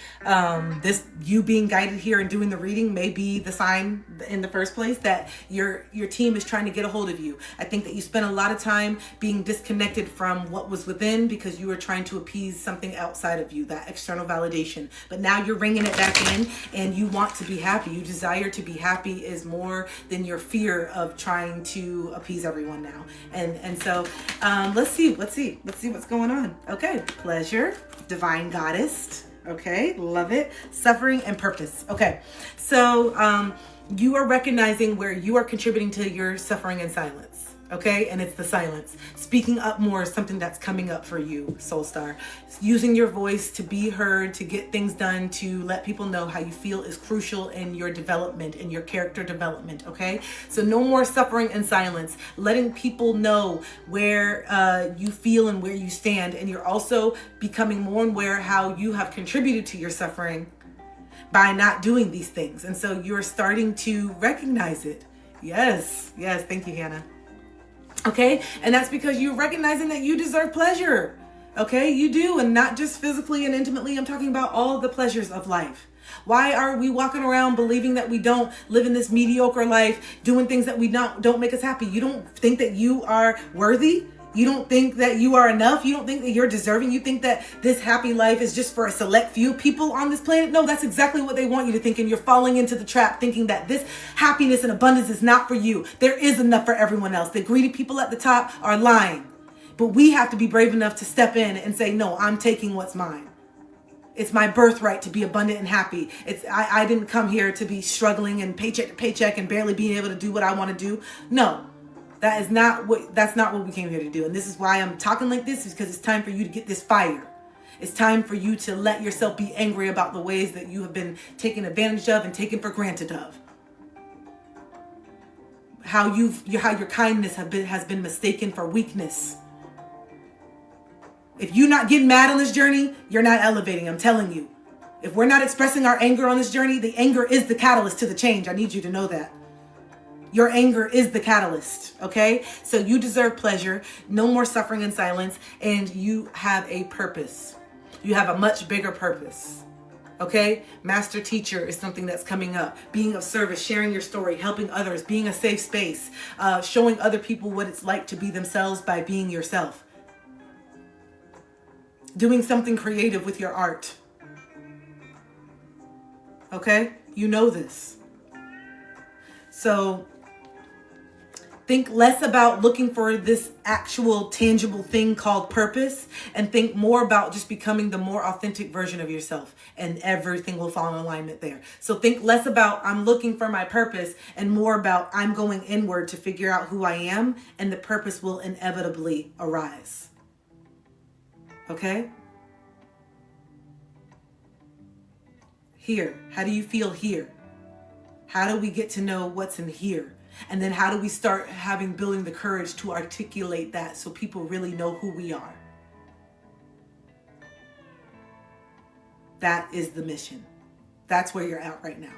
you being guided here and doing the reading may be the sign in the first place that your team is trying to get a hold of you. I think that you spent a lot of time being disconnected from what was within because you were trying to appease something outside of you, that external validation. But now you're bringing it back in. and you want to be happy. You desire to be happy is more than your fear of trying to appease everyone now. And so let's see what's going on. Okay, pleasure, divine goddess. Okay, love it. Suffering and purpose. Okay, so you are recognizing where you are contributing to your suffering in silence. Okay, and it's the silence. Speaking up more is something that's coming up for you, Soul Star. Using your voice to be heard, to get things done, to let people know how you feel is crucial in your development, in your character development, okay? So no more suffering in silence. Letting people know where you feel and where you stand. And you're also becoming more aware how you have contributed to your suffering by not doing these things. And so you're starting to recognize it. Yes, thank you, Hannah. Okay, and that's because you're recognizing that you deserve pleasure. Okay, you do, and not just physically and intimately. I'm talking about all the pleasures of life. Why are we walking around believing that we don't live in this mediocre life, doing things that we don't make us happy? You don't think that you are worthy? You don't think that you are enough? You don't think that you're deserving? You think that this happy life is just for a select few people on this planet? No, that's exactly what they want you to think. And you're falling into the trap thinking that this happiness and abundance is not for you. There is enough for everyone else. The greedy people at the top are lying. But we have to be brave enough to step in and say, no, I'm taking what's mine. It's my birthright to be abundant and happy. I didn't come here to be struggling and paycheck to paycheck and barely being able to do what I want to do. No. That's not what we came here to do. And this is why I'm talking like this, is because it's time for you to get this fire. It's time for you to let yourself be angry about the ways that you have been taken advantage of and taken for granted of. How your kindness has been mistaken for weakness. If you're not getting mad on this journey, you're not elevating. I'm telling you. If we're not expressing our anger on this journey, the anger is the catalyst to the change. I need you to know that. Your anger is the catalyst, okay? So you deserve pleasure, no more suffering in silence, and you have a purpose. You have a much bigger purpose, okay? Master teacher is something that's coming up. Being of service, sharing your story, helping others, being a safe space, showing other people what it's like to be themselves by being yourself. Doing something creative with your art, okay? You know this. So think less about looking for this actual tangible thing called purpose, and think more about just becoming the more authentic version of yourself, and everything will fall in alignment there. So think less about I'm looking for my purpose and more about I'm going inward to figure out who I am, and the purpose will inevitably arise. Okay? Here. How do you feel here? How do we get to know what's in here? And then how do we start building the courage to articulate that so people really know who we are? That is the mission. That's where you're at right now.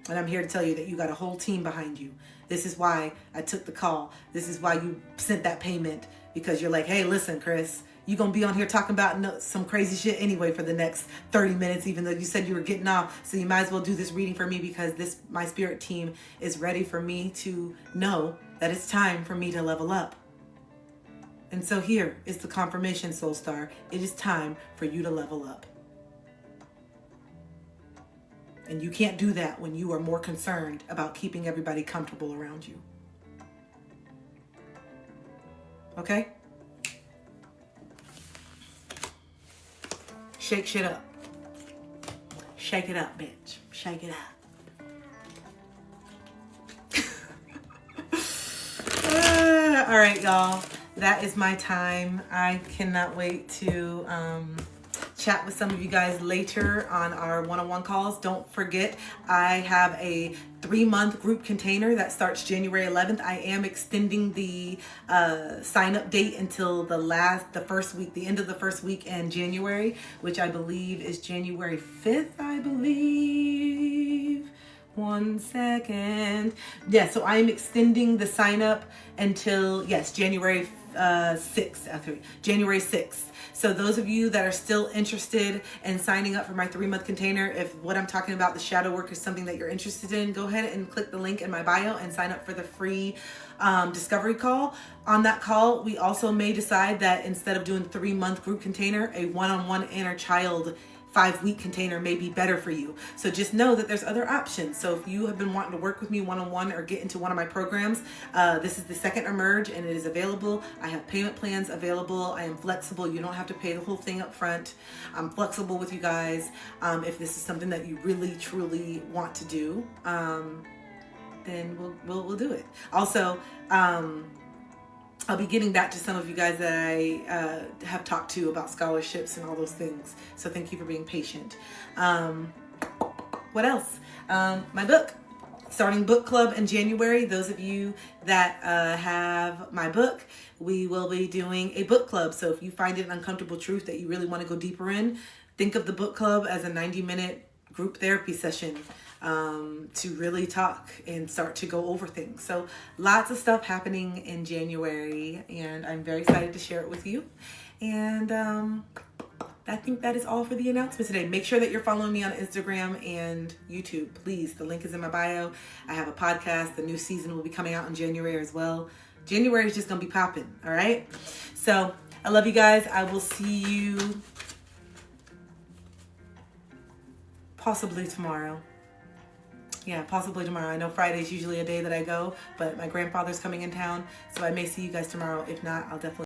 And I'm here to tell you that you got a whole team behind you. This is why I took the call. This is why you sent that payment, because you're like, hey, listen, Chris, you're going to be on here talking about some crazy shit anyway for the next 30 minutes, even though you said you were getting off. So you might as well do this reading for me, because my spirit team is ready for me to know that it's time for me to level up. And so here is the confirmation, Soul Star. It is time for you to level up. And you can't do that when you are more concerned about keeping everybody comfortable around you. Okay? Shake shit up. Shake it up, bitch. Shake it up. All right, y'all. That is my time. I cannot wait to chat with some of you guys later on our one-on-one calls. Don't forget, I have a 3-month group container that starts January 11th. I am extending the sign-up date until the end of the first week in January, which I believe is January 5th, I believe. 1 second. Yeah, so I'm extending the sign-up until, January 6th. January 6th. So those of you that are still interested in signing up for my 3-month container, if what I'm talking about, the shadow work, is something that you're interested in, go ahead and click the link in my bio and sign up for the free discovery call. On that call, we also may decide that instead of doing 3-month group container, a one-on-one inner child 5-week container may be better for you. So just know that there's other options. So if you have been wanting to work with me one-on-one or get into one of my programs, this is the second Emerge, and it is available. I have payment plans available. I am flexible. You don't have to pay the whole thing up front. I'm flexible with you guys. If this is something that you really, truly want to do, then we'll do it. Also, I'll be getting back to some of you guys that I have talked to about scholarships and all those things. So thank you for being patient. What else? My book. Starting book club in January. Those of you that have my book, we will be doing a book club. So if you find it an uncomfortable truth that you really want to go deeper in, think of the book club as a 90-minute group therapy session to really talk and start to go over things. So lots of stuff happening in January, and I'm very excited to share it with you. And I think that is all for the announcement today. Make sure that you're following me on Instagram and YouTube, please. The link is in my bio. I have a podcast. The new season will be coming out in January as well. January is just going to be popping, all right? So I love you guys. I will see you possibly tomorrow. Yeah, possibly tomorrow. I know Friday is usually a day that I go, but my grandfather's coming in town, so I may see you guys tomorrow. If not, I'll definitely